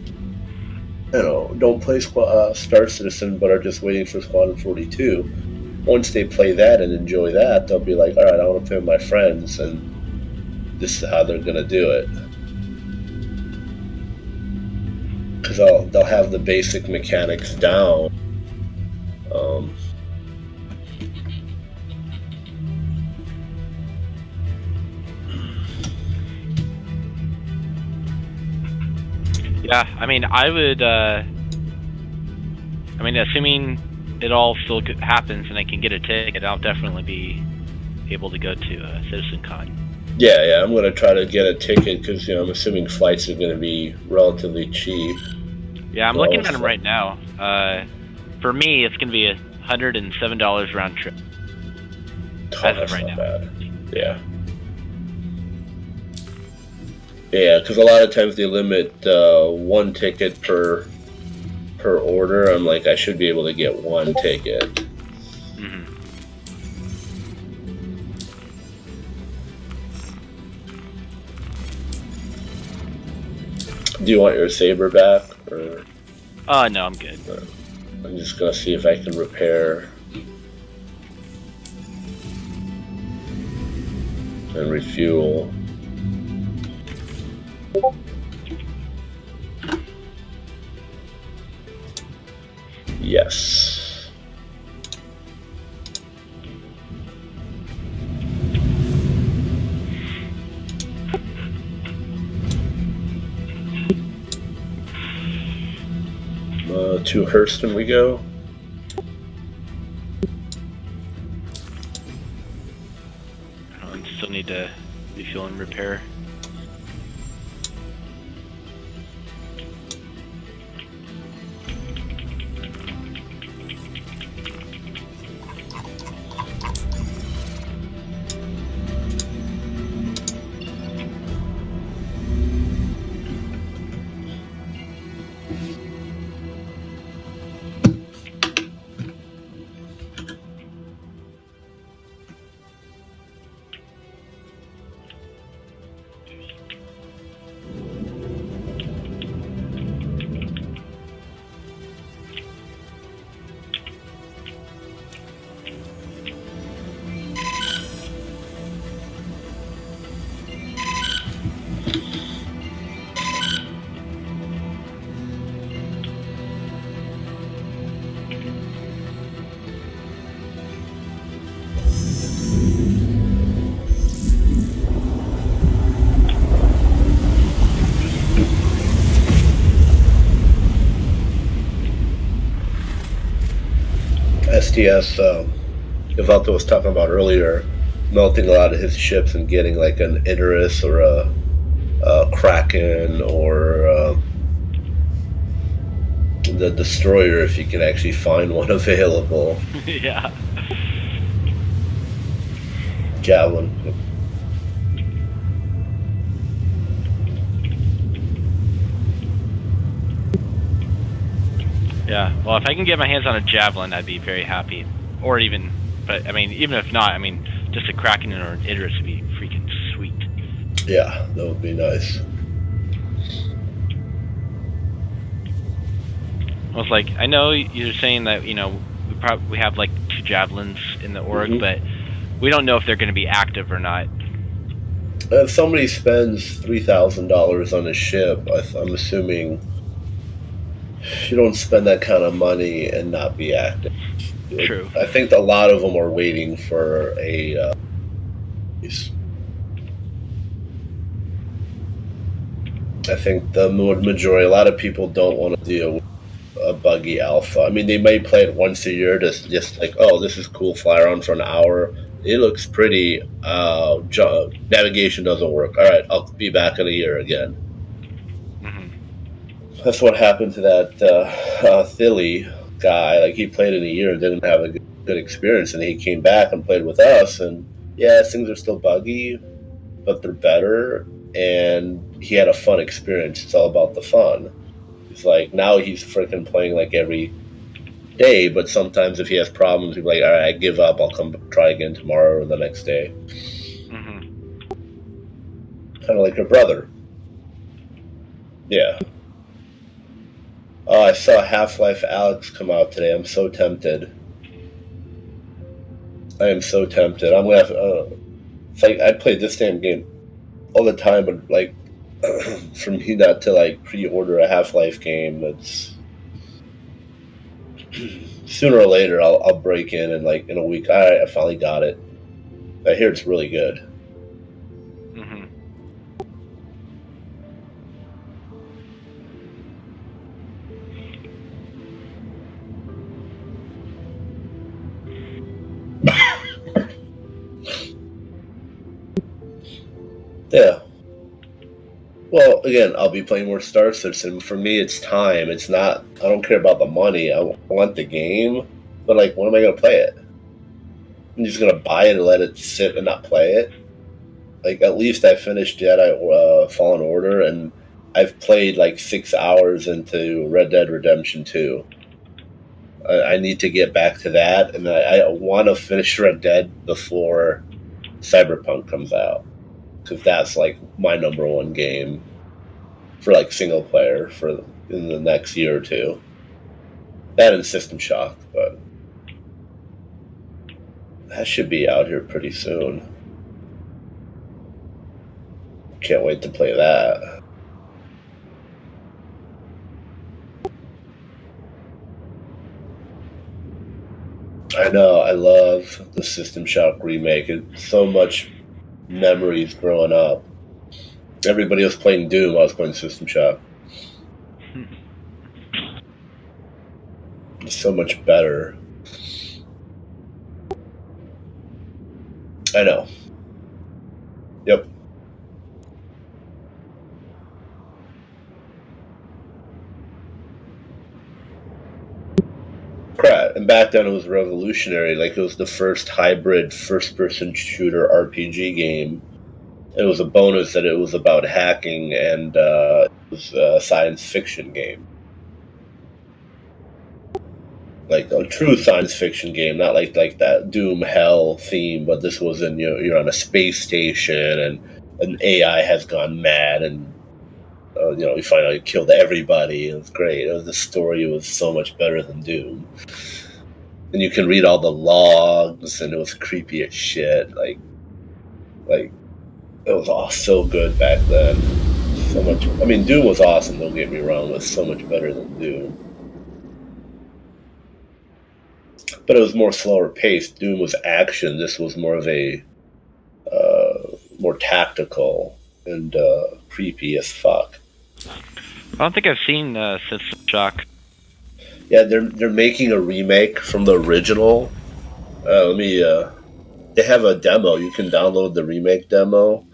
Speaker 1: don't play Star Citizen but are just waiting for Squadron 42, once they play that and enjoy that, they'll be like, all right, I want to play with my friends, and this is how they're going to do it. Because they'll have the basic mechanics down.
Speaker 2: Yeah, I mean, I would. Assuming it all still happens and I can get a ticket, I'll definitely be able to go to CitizenCon.
Speaker 1: Yeah, I'm going to try to get a ticket because I'm assuming flights are going to be relatively cheap.
Speaker 2: Yeah, I'm looking at them right now. For me, it's going to be $107 round trip. As of right now.
Speaker 1: Bad. Yeah. Yeah, because a lot of times they limit one ticket per order. I'm like, I should be able to get one ticket.
Speaker 2: Mm-hmm.
Speaker 1: Do you want your saber back? Or?
Speaker 2: No, I'm good.
Speaker 1: I'm just gonna see if I can repair and refuel. Yes. To Hurston we go.
Speaker 2: I still need to refuel and repair.
Speaker 1: STS, Ivalto was talking about earlier, melting a lot of his ships and getting like an Idris or a Kraken or the Destroyer, if you can actually find one available.
Speaker 2: Yeah.
Speaker 1: Javelin.
Speaker 2: Yeah, well, if I can get my hands on a Javelin, I'd be very happy. Or even, but I mean, even if not, I mean, just a Kraken or an Idris would be freaking sweet.
Speaker 1: Yeah, that would be nice.
Speaker 2: I was like, I know you're saying that, we have like 2 Javelins in the org, but we don't know if they're going to be active or not.
Speaker 1: If somebody spends $3,000 on a ship, I'm assuming you don't spend that kind of money and not be active.
Speaker 2: True.
Speaker 1: I think a lot of them are waiting for a. I think the majority, a lot of people don't want to deal with a buggy alpha. I mean, they may play it once a year, just like, oh, this is cool, fly around for an hour. It looks pretty. Navigation doesn't work. All right, I'll be back in a year again. That's what happened to that Thilly. guy. Like, he played in a year and didn't have a good experience, and he came back and played with us, and yeah, things are still buggy, but they're better, and he had a fun experience. It's all about the fun. He's like, now he's freaking playing like every day, but sometimes if he has problems, he's like, all right, I give up, I'll come try again tomorrow or the next day.
Speaker 2: Mm-hmm.
Speaker 1: Kind of like your brother. Yeah. Oh, I saw Half-Life Alyx come out today. I'm so tempted. I am so tempted. I'm gonna have. It's like I played this damn game all the time, but like, for me not to like pre-order a Half-Life game, it's sooner or later I'll break in and like in a week. All right, I finally got it. I hear it's really good.
Speaker 2: Mm-hmm.
Speaker 1: Yeah. Well, again, I'll be playing more Star Citizen. For me, it's time. It's not. I don't care about the money. I want the game, but like, when am I gonna play it? I'm just gonna buy it and let it sit and not play it. Like, at least I finished Jedi Fallen Order, and I've played like 6 hours into Red Dead Redemption 2. I need to get back to that, and I want to finish Red Dead before Cyberpunk comes out, because that's like my number one game for like single player for in the next year or two. That and System Shock, but that should be out here pretty soon. Can't wait to play that. I know, I love the System Shock remake. It's so much memories growing up. Everybody was playing Doom, I was playing System Shock. It's so much better. I know. Yep. Crap. And back then it was revolutionary. Like, it was the first hybrid first-person shooter RPG game. It was a bonus that it was about hacking, and it was a science fiction game. Like a true science fiction game, not like that Doom Hell theme, but this was in, you're on a space station and an AI has gone mad, and you find out you killed everybody. It was great. The story was so much better than Doom, and you can read all the logs, and it was creepy as shit. Like it was all so good back then. So much. I mean, Doom was awesome. Don't get me wrong. It was so much better than Doom. But it was more slower paced. Doom was action. This was more of a more tactical and creepy as fuck.
Speaker 2: I don't think I've seen System Shock.
Speaker 1: Yeah, they're making a remake from the original. They have a demo. You can download the remake demo.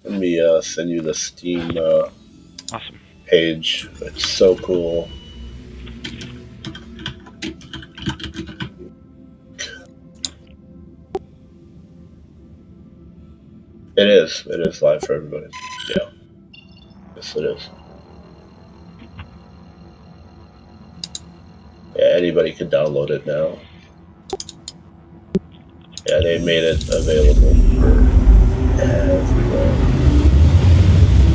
Speaker 1: Let me send you the Steam
Speaker 2: Awesome.
Speaker 1: page. It's so cool. It is. It is live for everybody. Yeah. Yes, it is. Yeah, anybody can download it now. Yeah, they made it available for everyone.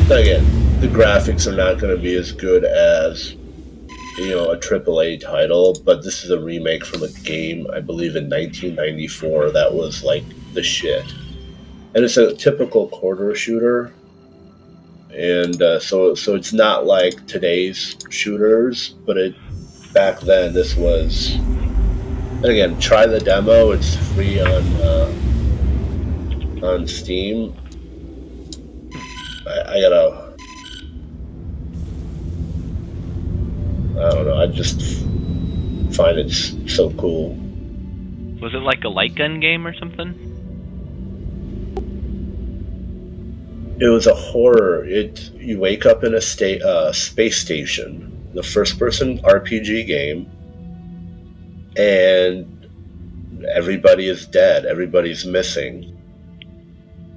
Speaker 1: But again, the graphics are not going to be as good as, a AAA title, but this is a remake from a game, I believe, in 1994 that was like the shit. And it's a typical quarter shooter, and so it's not like today's shooters, but back then this was. And again, try the demo. It's free on Steam. I don't know. I just find it so cool.
Speaker 2: Was it like a light gun game or something?
Speaker 1: It was a horror. You wake up in a space station, the first-person RPG game, and everybody is dead. Everybody's missing.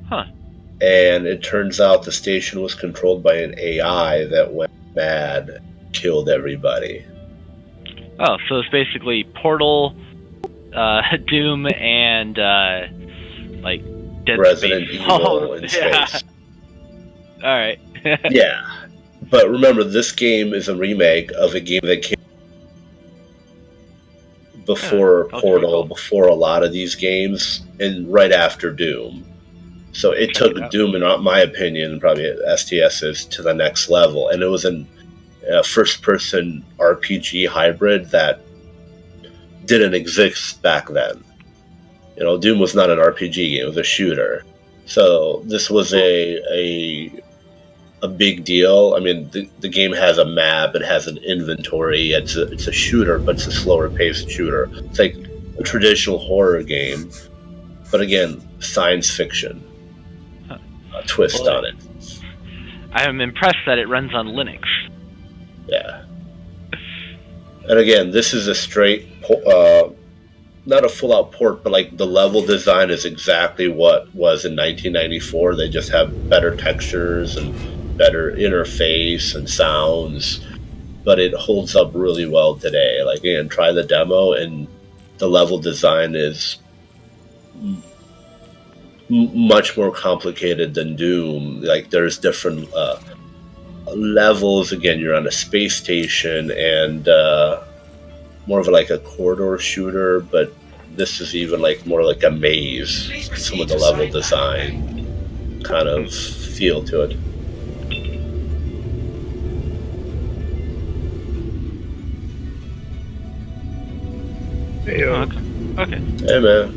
Speaker 2: Huh.
Speaker 1: And it turns out the station was controlled by an AI that went mad, killed everybody.
Speaker 2: Oh, so it's basically Portal, Doom, and like Dead
Speaker 1: Resident
Speaker 2: Space.
Speaker 1: Evil in space.
Speaker 2: All right.
Speaker 1: Yeah, but remember, this game is a remake of a game that came before Portal, cool. Before a lot of these games, and right after Doom. So it took Doom, in my opinion, probably STS's, to the next level. And it was a first-person RPG hybrid that didn't exist back then. You know, Doom was not an RPG game; it was a shooter. So this was a big deal. I mean, the game has a map, it has an inventory. It's a shooter, but it's a slower-paced shooter. It's like a traditional horror game, but again, science fiction. Twist on it.
Speaker 2: I'm impressed that it runs on Linux.
Speaker 1: Yeah. And again, this is a straight, not a full-out port, but like the level design is exactly what was in 1994. They just have better textures and better interface and sounds, but it holds up really well today. Like, again, try the demo, and the level design is much more complicated than Doom. Like, there's different levels. Again, you're on a space station, and more of like a corridor shooter, but this is even like more like a maze. Some of the level design kind of feel to it.
Speaker 6: Hey,
Speaker 2: okay.
Speaker 1: Hey, man.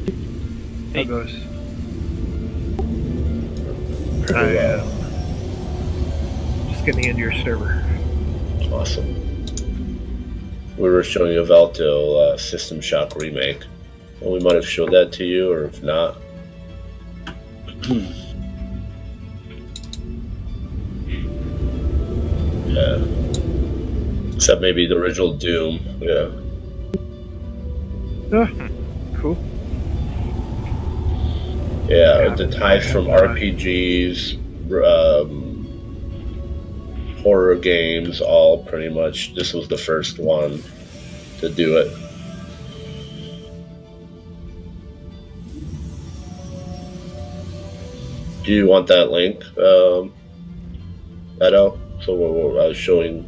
Speaker 6: How goes? Just getting into your server.
Speaker 1: Awesome. We were showing you Valto System Shock remake. Well, we might have showed that to you, or if not. Yeah. Except maybe the original Doom. Yeah.
Speaker 6: Cool.
Speaker 1: Yeah, the ties from RPGs, horror games, all pretty much. This was the first one to do it. Do you want that link, Edo? So I was showing.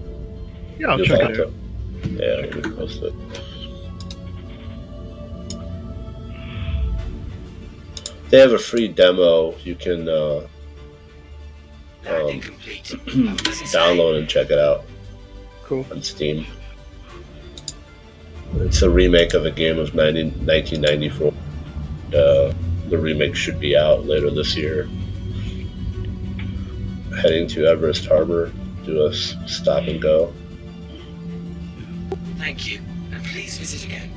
Speaker 6: Yeah, I'll check it out.
Speaker 1: Yeah, let me post it. They have a free demo you can download and check it out.
Speaker 6: Cool.
Speaker 1: On Steam. It's a remake of a game of 1994. The remake should be out later this year. Heading to Everest Harbor, do a stop and go.
Speaker 5: Thank you, and please visit again.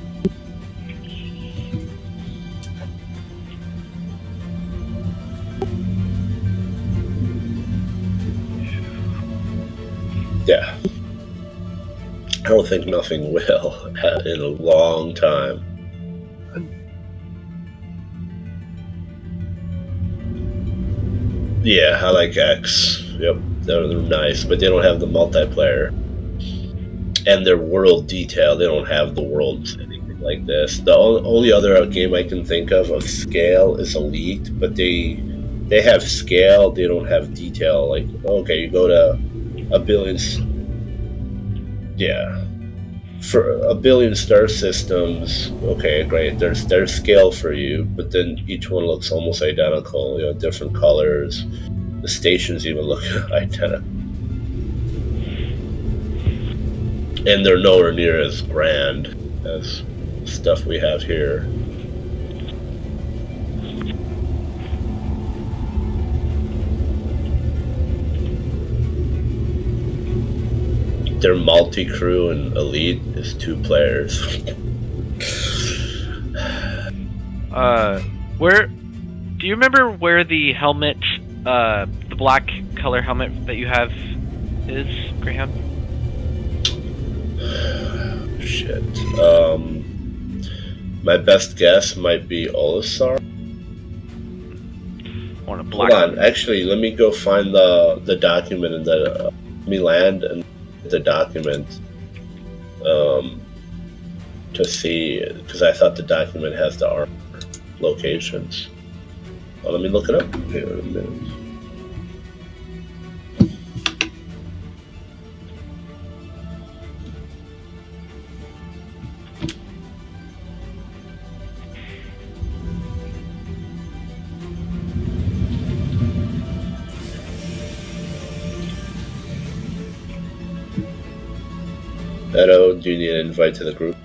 Speaker 1: Yeah. I don't think nothing will in a long time. Yeah, I like X. Yep, they're nice, but they don't have the multiplayer. And their world detail, they don't have the worlds, anything like this. The only other game I can think of scale is Elite, but they have scale, they don't have detail. Like, okay, you go to a billion... Yeah. For a billion star systems, okay, great. There's scale for you, but then each one looks almost identical. You know, different colors. The stations even look identical, and they're nowhere near as grand as stuff we have here. Their multi-crew and Elite is 2 players.
Speaker 2: Where do you remember where the helmet, the black color helmet that you have is, Graham?
Speaker 1: Shit. My best guess might be Olisar.
Speaker 2: On a black.
Speaker 1: Hold on, actually, let me go find the document and let me land and the document to see, because I thought the document has the armor locations. Well, let me look it up here in a minute. Edo, do you need an invite to the group?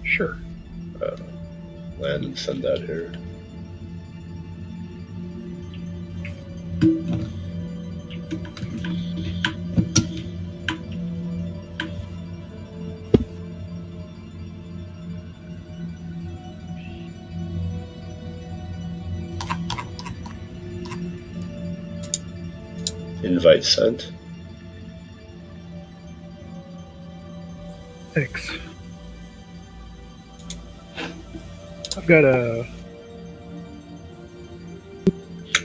Speaker 6: Sure.
Speaker 1: Land and send that here. Invite sent.
Speaker 6: Thanks. I've got a...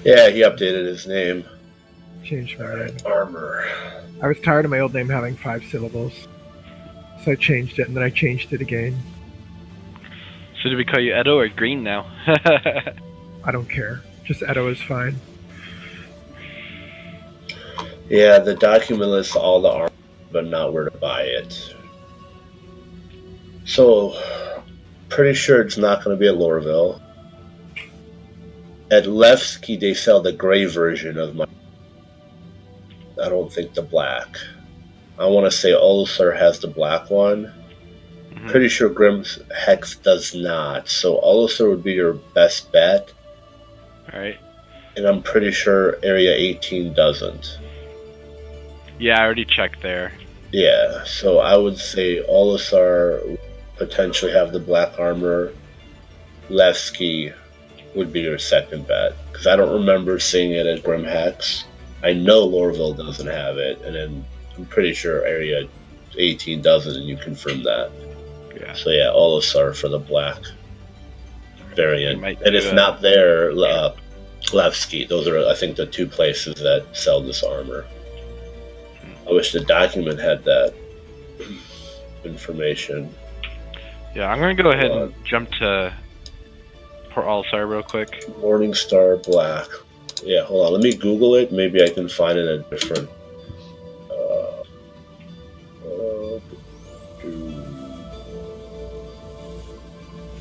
Speaker 1: Yeah, he updated his name.
Speaker 6: Changed my name.
Speaker 1: Armor.
Speaker 6: I was tired of my old name having 5 syllables. So I changed it, and then I changed it again.
Speaker 2: So do we call you Edo or Green now?
Speaker 6: I don't care. Just Edo is fine.
Speaker 1: Yeah, the document lists all the armor, but not where to buy it. So, pretty sure it's not going to be at Lorville. At Levski, they sell the gray version of my... I don't think the black. I want to say Olisar has the black one.
Speaker 2: Mm-hmm.
Speaker 1: Pretty sure Grim's Hex does not. So Olisar would be your best bet.
Speaker 2: Alright.
Speaker 1: And I'm pretty sure Area 18 doesn't.
Speaker 2: Yeah, I already checked there.
Speaker 1: Yeah, so I would say Olisar potentially have the black armor. Levski would be your second bet, because I don't remember seeing it at Grim Hex. I know Lorville doesn't have it, and then I'm pretty sure Area 18 doesn't, and you confirm that.
Speaker 2: Yeah.
Speaker 1: So yeah, Olisar for the black variant. And if
Speaker 2: do
Speaker 1: not there, Levski. Those are, I think, the 2 places that sell this armor. I wish the document had that information.
Speaker 2: Yeah, I'm going to go ahead and jump to Port Olisar real quick.
Speaker 1: Morningstar Black. Yeah, hold on. Let me Google it. Maybe I can find it in a different...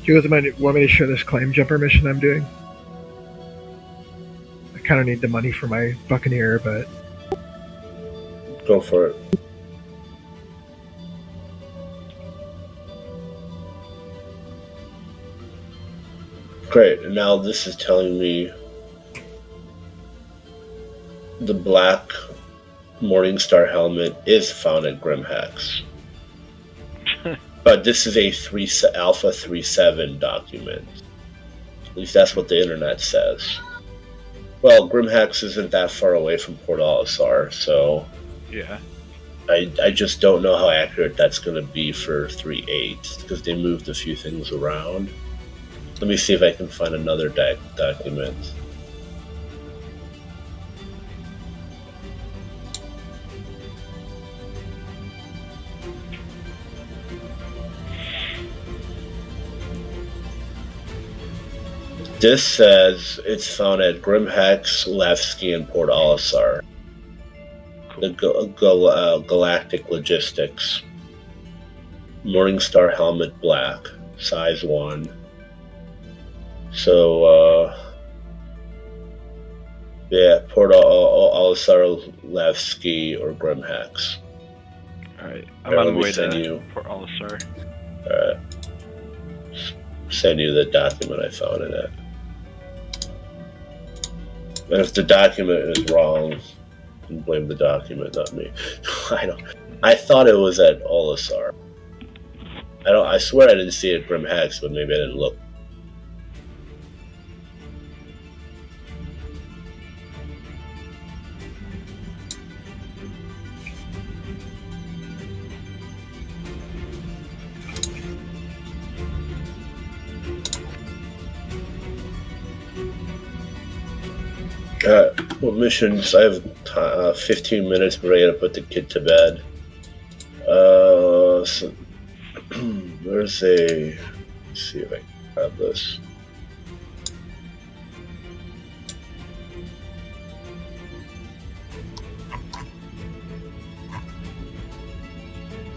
Speaker 6: Do you guys want me to share this claim jumper mission I'm doing? I kind of need the money for my Buccaneer, but...
Speaker 1: Go for it. Great, and now this is telling me the black Morningstar helmet is found at Grim Hex. But this is a Alpha 3.7 document. At least that's what the internet says. Well, Grim Hex isn't that far away from Port Olisar, so...
Speaker 2: Yeah.
Speaker 1: I just don't know how accurate that's going to be for 3.8, because they moved a few things around. Let me see if I can find another document. This says it's found at Grim Hex, Levski, and Port Olisar. The Galactic Logistics. Morningstar helmet black, size 1. So, yeah, Port Olisar, Levski, or Grim Hex.
Speaker 2: Alright, I'm on the way to
Speaker 1: you.
Speaker 2: Port Olisar.
Speaker 1: Alright. Send you the document I found in it. And if the document is wrong, you can blame the document, not me. I thought it was at Olisar. I swear I didn't see it at Grim Hex, but maybe I didn't look. What missions? I have 15 minutes, but I gotta put the kid to bed. So, there's a. Let's see if I can grab this.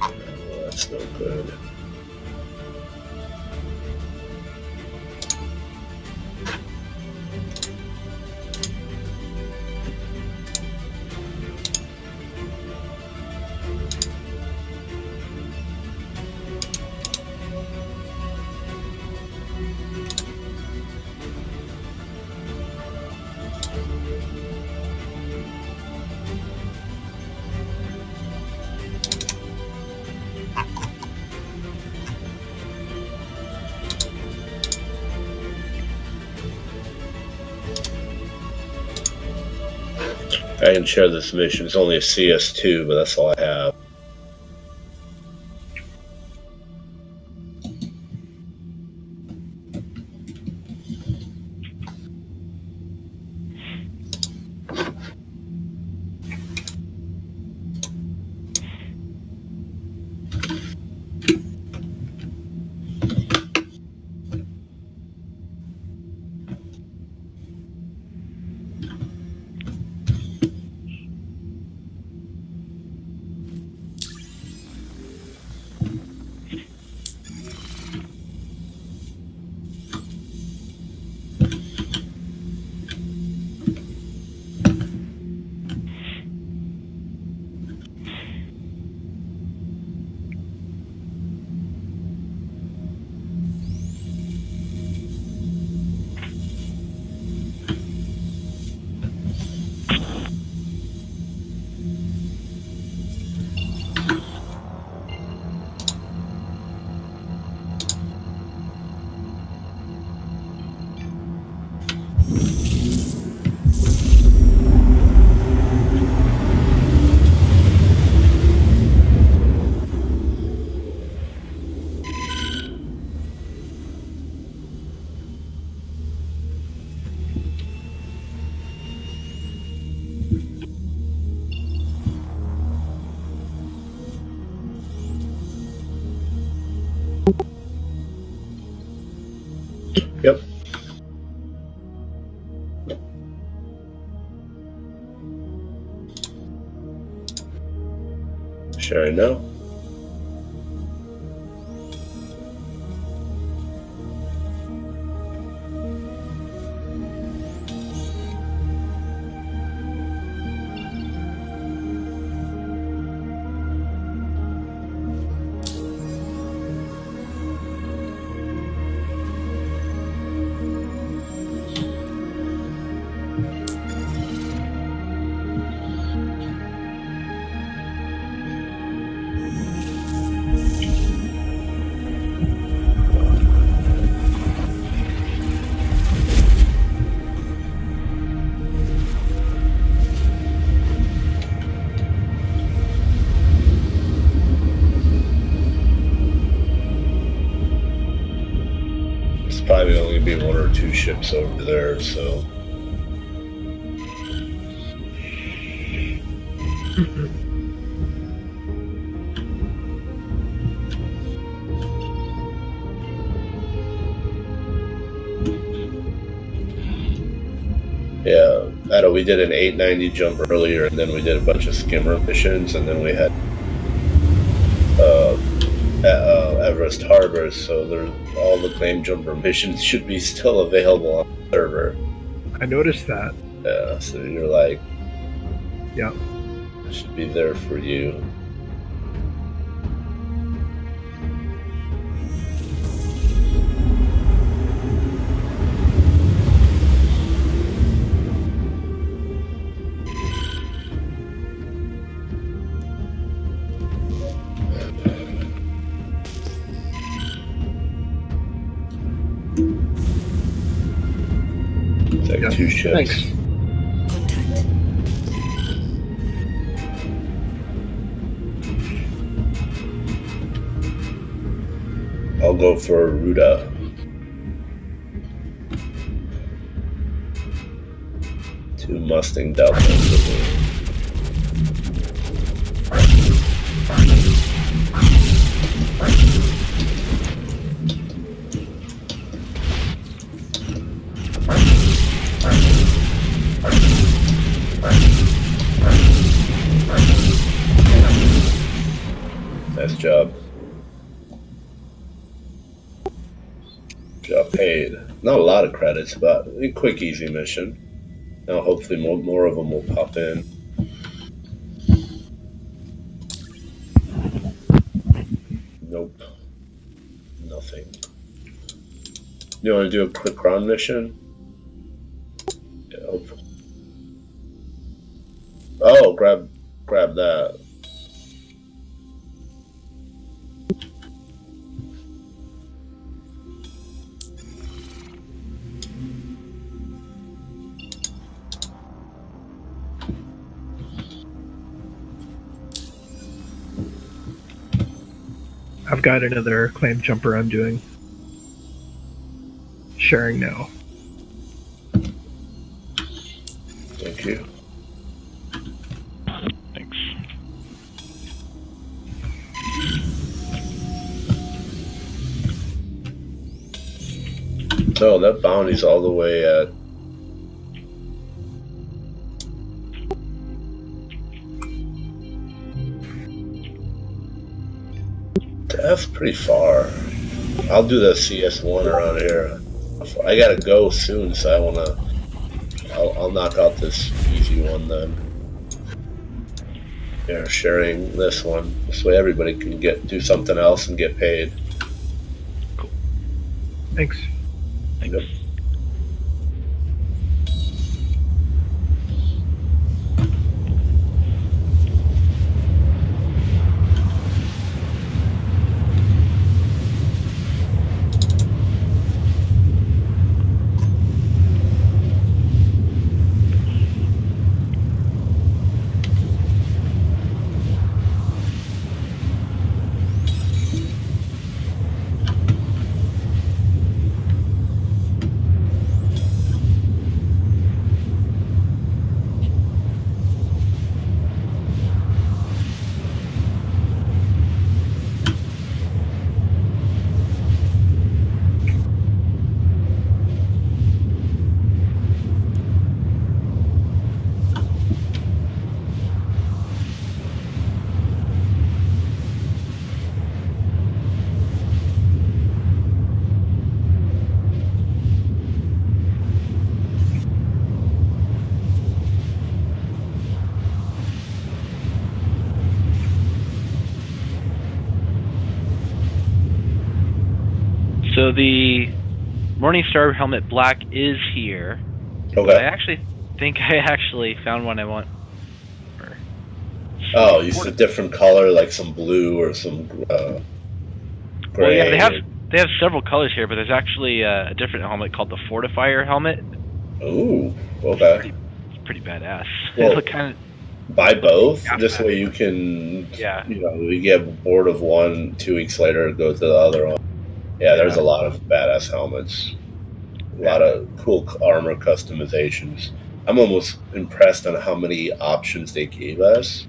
Speaker 1: Oh, that's no good. I can share this mission. It's only a CS2, but that's all I have. Yep. Sharing now. Probably only be one or two ships over there, so. Yeah, I know we did an 890 jump earlier, and then we did a bunch of skimmer missions, and then we had Everest Harbor, so all the claim jumper missions should be still available on the server.
Speaker 6: I noticed that.
Speaker 1: Yeah, so you're like,
Speaker 6: yeah,
Speaker 1: it should be there for you. It's like
Speaker 6: yeah.
Speaker 1: two ships.
Speaker 6: Thanks.
Speaker 3: Contact.
Speaker 1: I'll go for Ruda. 2 Mustang Deltas. Nice job. Job paid. Not a lot of credits, but a quick, easy mission. Now, hopefully, more of them will pop in. Nope. Nothing. You want to do a quick run mission? Yep. Oh, grab that.
Speaker 6: I've got another claim jumper I'm doing. Sharing now.
Speaker 1: Thank you.
Speaker 2: Thanks.
Speaker 1: Oh, that bounty's all the way at... That's pretty far. I'll do the CS1 around here. I gotta go soon, so I wanna... I'll knock out this easy one then. Yeah, sharing this one. This way everybody can do something else and get paid.
Speaker 2: Cool.
Speaker 6: Thanks.
Speaker 2: Thanks.
Speaker 1: Yep.
Speaker 2: So the Morningstar helmet black is here.
Speaker 1: Okay.
Speaker 2: I actually think I actually found one I want.
Speaker 1: Oh, you said different color, like some blue or some gray.
Speaker 2: Well, yeah, they have several colors here, but there's actually a different helmet called the Fortifier helmet.
Speaker 1: Ooh, okay.
Speaker 2: It's pretty badass.
Speaker 1: Well,
Speaker 2: It look kind of
Speaker 1: buy both.
Speaker 2: Yeah.
Speaker 1: This way you can,
Speaker 2: Yeah.
Speaker 1: you get bored of one, 2 weeks later, go to the other one. Yeah, there's a lot of badass helmets. A lot of cool armor customizations. I'm almost impressed on how many options they gave us.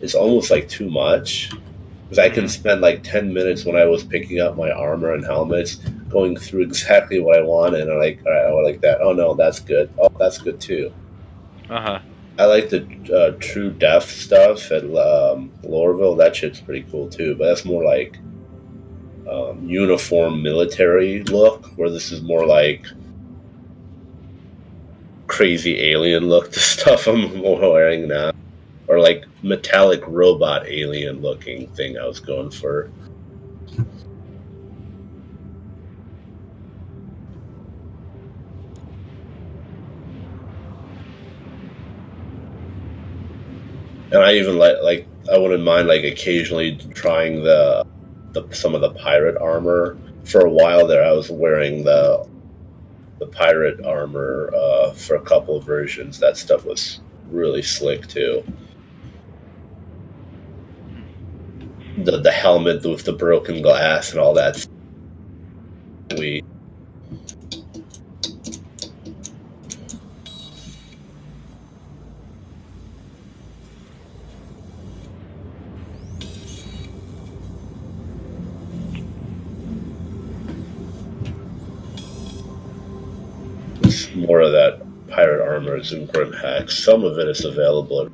Speaker 1: It's almost like too much. Because I can spend like 10 minutes when I was picking up my armor and helmets going through exactly what I want, and I'm like, all right, I like that. Oh no, that's good. Oh, that's good too.
Speaker 2: Uh-huh.
Speaker 1: I like the True Death stuff at Lorville. That shit's pretty cool too, but that's more like uniform military look, where this is more like crazy alien look to stuff I'm wearing now. Or like metallic robot alien looking thing I was going for. And I even like I wouldn't mind like occasionally trying some of the pirate armor. For a while there, I was wearing the pirate armor for a couple of versions. That stuff was really slick too. The helmet with the broken glass and all that. Sweet. more of that pirate armor and Grim hacks. Some of it is available.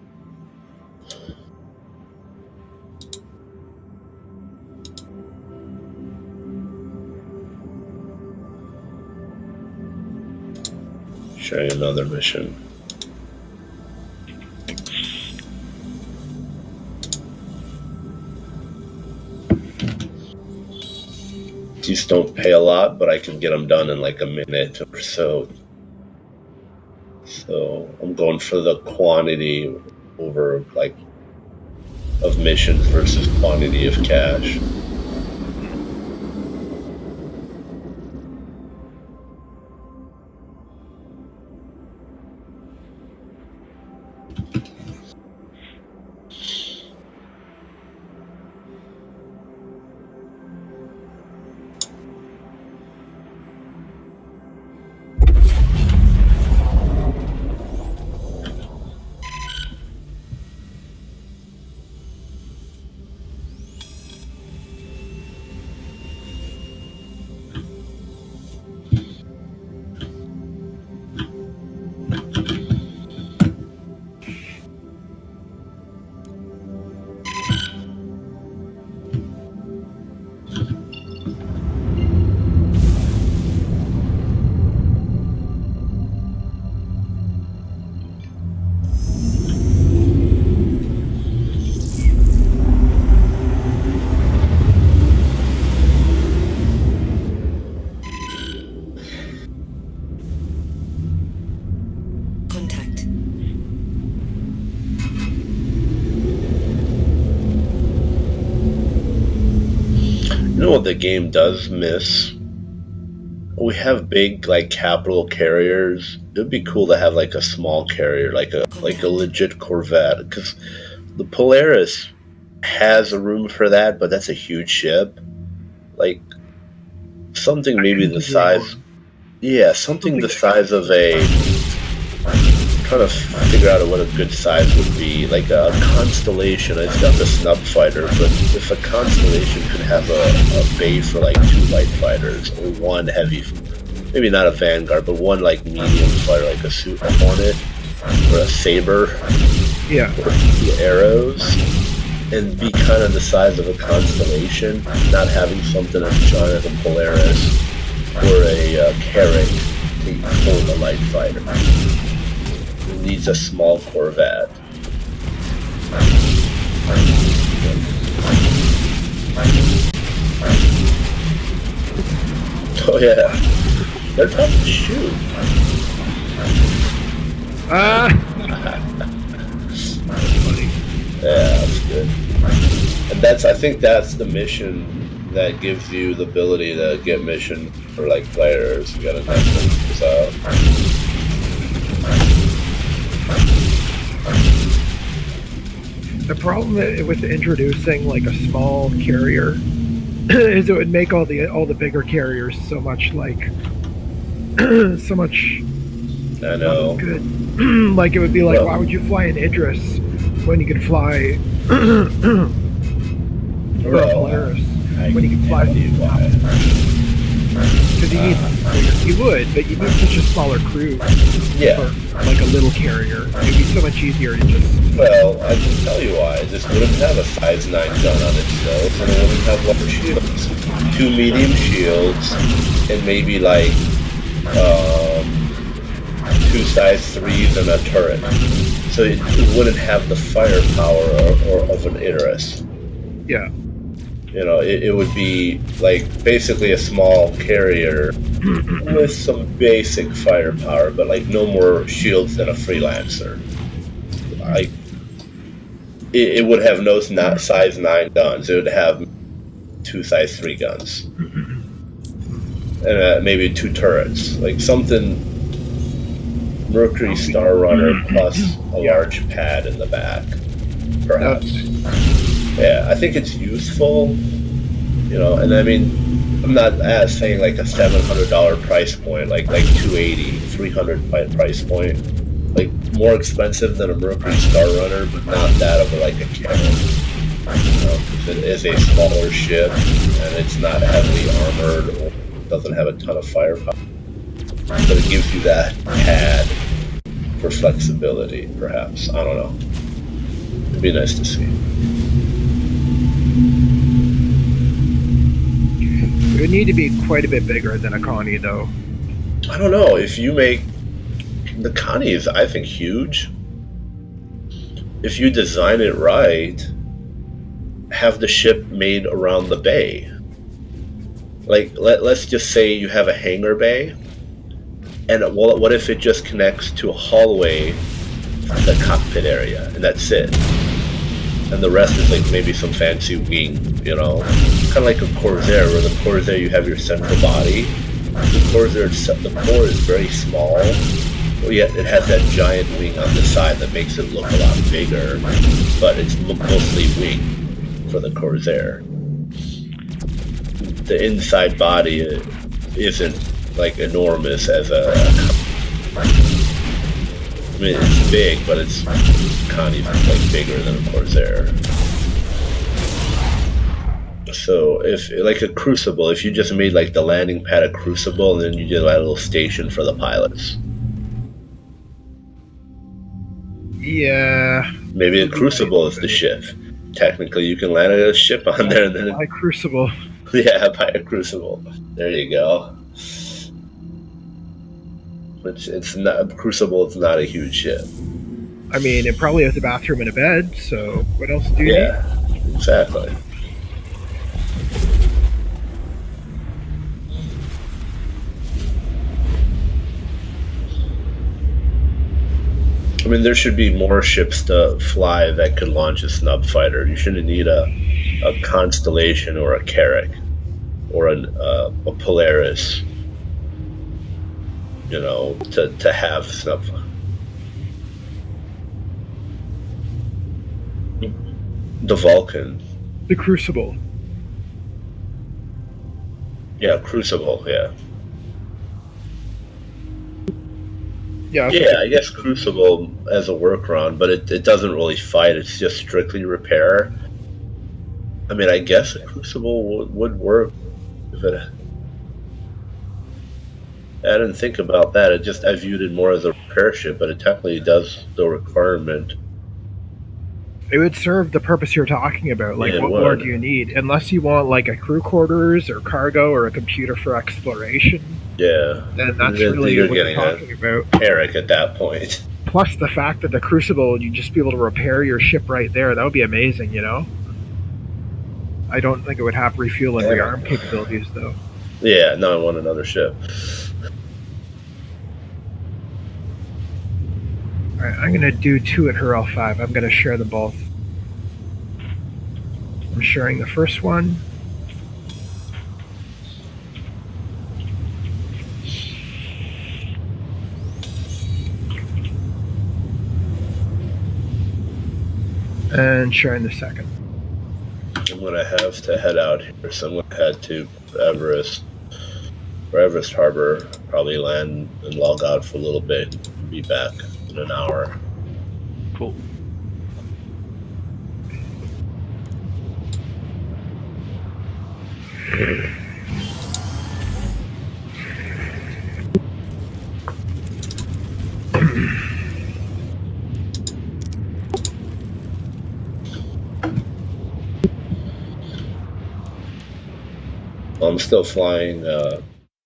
Speaker 1: Sharing another mission. These don't pay a lot, but I can get them done in like a minute or so. So I'm going for the quantity over like of missions versus quantity of cash.
Speaker 3: Contact.
Speaker 1: You know what the game does miss? We have big like capital carriers. It'd be cool to have like a small carrier, like a legit Corvette, because the Polaris has a room for that, but that's a huge ship. Like something maybe the size, yeah, something the size of a. I'm trying to figure out what a good size would be, like a Constellation. It's got the snub fighter, but if a Constellation could have a bay for like 2 light fighters or 1 heavy, maybe not a Vanguard, but 1 like medium fighter, like a Hornet or a Saber,
Speaker 6: Yeah.
Speaker 1: or 2 arrows, and be kind of the size of a Constellation, not having something as giant as a Polaris or a Carrack to hold a light fighter. It needs a small Corvette. Oh yeah, they're tough to shoot. Yeah, that's good. And I think that's the mission that gives you the ability to get mission for like players. You gotta have things out.
Speaker 6: The problem with introducing like a small carrier is it would make all the bigger carriers so much like so much.
Speaker 1: I know.
Speaker 6: Good. Like it would be like, well, why would you fly an Idris when you could fly or a Polaris when you could fly? Because you would, but you need such a smaller crew for like a little carrier. It'd be so much easier to just.
Speaker 1: Well, I can tell you why. This wouldn't have a size 9 gun on its nose, and it wouldn't have large shields. 2 medium shields, and maybe like 2 size 3s and a turret. So it wouldn't have the firepower of an Idris.
Speaker 6: Yeah.
Speaker 1: You know, it would be like basically a small carrier with some basic firepower, but like no more shields than a Freelancer. It would have no size 9 guns. It would have 2 size 3 guns. And maybe 2 turrets. Like something Mercury Star Runner plus a large pad in the back, perhaps. Yeah, I think it's useful, you know, and I mean, I'm not saying like a $700 price point, like $280, $300 price point, like more expensive than a Mercury Star Runner, but not that of like a Cannon. You know, it is a smaller ship, and it's not heavily armored or doesn't have a ton of firepower. but it gives you that pad for flexibility, perhaps. I don't know. It'd be nice to see.
Speaker 6: It would need to be quite a bit bigger than a Connie, though.
Speaker 1: I don't know. If you make the Connie is, I think, huge. If you design it right, have the ship made around the bay. Like, let's just say you have a hangar bay, and what if it just connects to a hallway, the cockpit area, and that's it? And the rest is like maybe some fancy wing, you know? Kind of like a Corsair, where the Corsair you have your central body. The Corsair, the core is very small, yet it has that giant wing on the side that makes it look a lot bigger, but it's mostly wing for the Corsair. The inside body isn't like enormous as a. I mean, it's big, but it's not even like bigger than a Corsair. So if like a Crucible, if you just made like the landing pad a Crucible, and then you did like a little station for the pilots.
Speaker 6: Yeah.
Speaker 1: Maybe a Crucible is the ship. Technically, you can land a ship on there, and then
Speaker 6: Like Crucible.
Speaker 1: yeah, by a Crucible. There you go. Which it's not Crucible. It's not a huge ship.
Speaker 6: I mean, it probably has a bathroom and a bed. So what else do you need?
Speaker 1: Yeah, exactly. I mean, there should be more ships to fly that could launch a snub fighter. You shouldn't need a Constellation or a Carrack or a Polaris, you know, to have snub. The Vulcan.
Speaker 6: The Crucible.
Speaker 1: Yeah, Crucible, yeah.
Speaker 6: Yeah.
Speaker 1: Yeah, I guess Crucible as a workaround, but it doesn't really fight. It's just strictly repair. I mean, I guess a Crucible would work if it. I didn't think about that. I viewed it more as a repair ship, but it technically does the requirement.
Speaker 6: It would serve the purpose you're talking about. Like,
Speaker 1: Yeah,
Speaker 6: what more do you need? Unless you want like a crew quarters or cargo or a computer for exploration.
Speaker 1: Yeah.
Speaker 6: Then that's
Speaker 1: Then
Speaker 6: really
Speaker 1: you're
Speaker 6: what you're
Speaker 1: getting
Speaker 6: talking about.
Speaker 1: Carrack at that point.
Speaker 6: Plus the fact that the Crucible, you'd just be able to repair your ship right there. That would be amazing, you know? I don't think it would have refuel and rearm capabilities, though.
Speaker 1: Yeah, no, I want another ship.
Speaker 6: Alright, I'm going to do 2 at her L5. I'm going to share them both. I'm sharing the first one. And sharing the second.
Speaker 1: I'm gonna have to head out here, so I'm gonna head to Everest Harbor, probably land and log out for a little bit, and be back in an hour.
Speaker 2: Cool.
Speaker 1: I'm still flying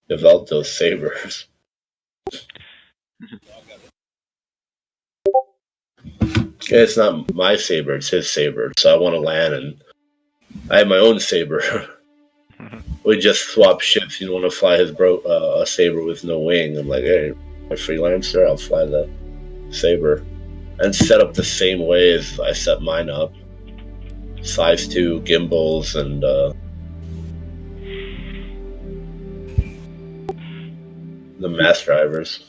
Speaker 1: Develtos Sabres. It's not my Sabre, it's his Sabre, so I want to land, and I have my own Sabre. We just swap ships. You want to fly his a Sabre with no wing. I'm like, hey, my freelancer, I'll fly the Sabre. And set up the same way as I set mine up. Size 2 gimbals and the mass drivers.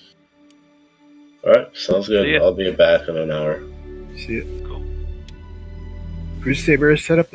Speaker 1: Alright, sounds good. I'll be back in an hour.
Speaker 6: See it. Cool. Cruise Saber is set up the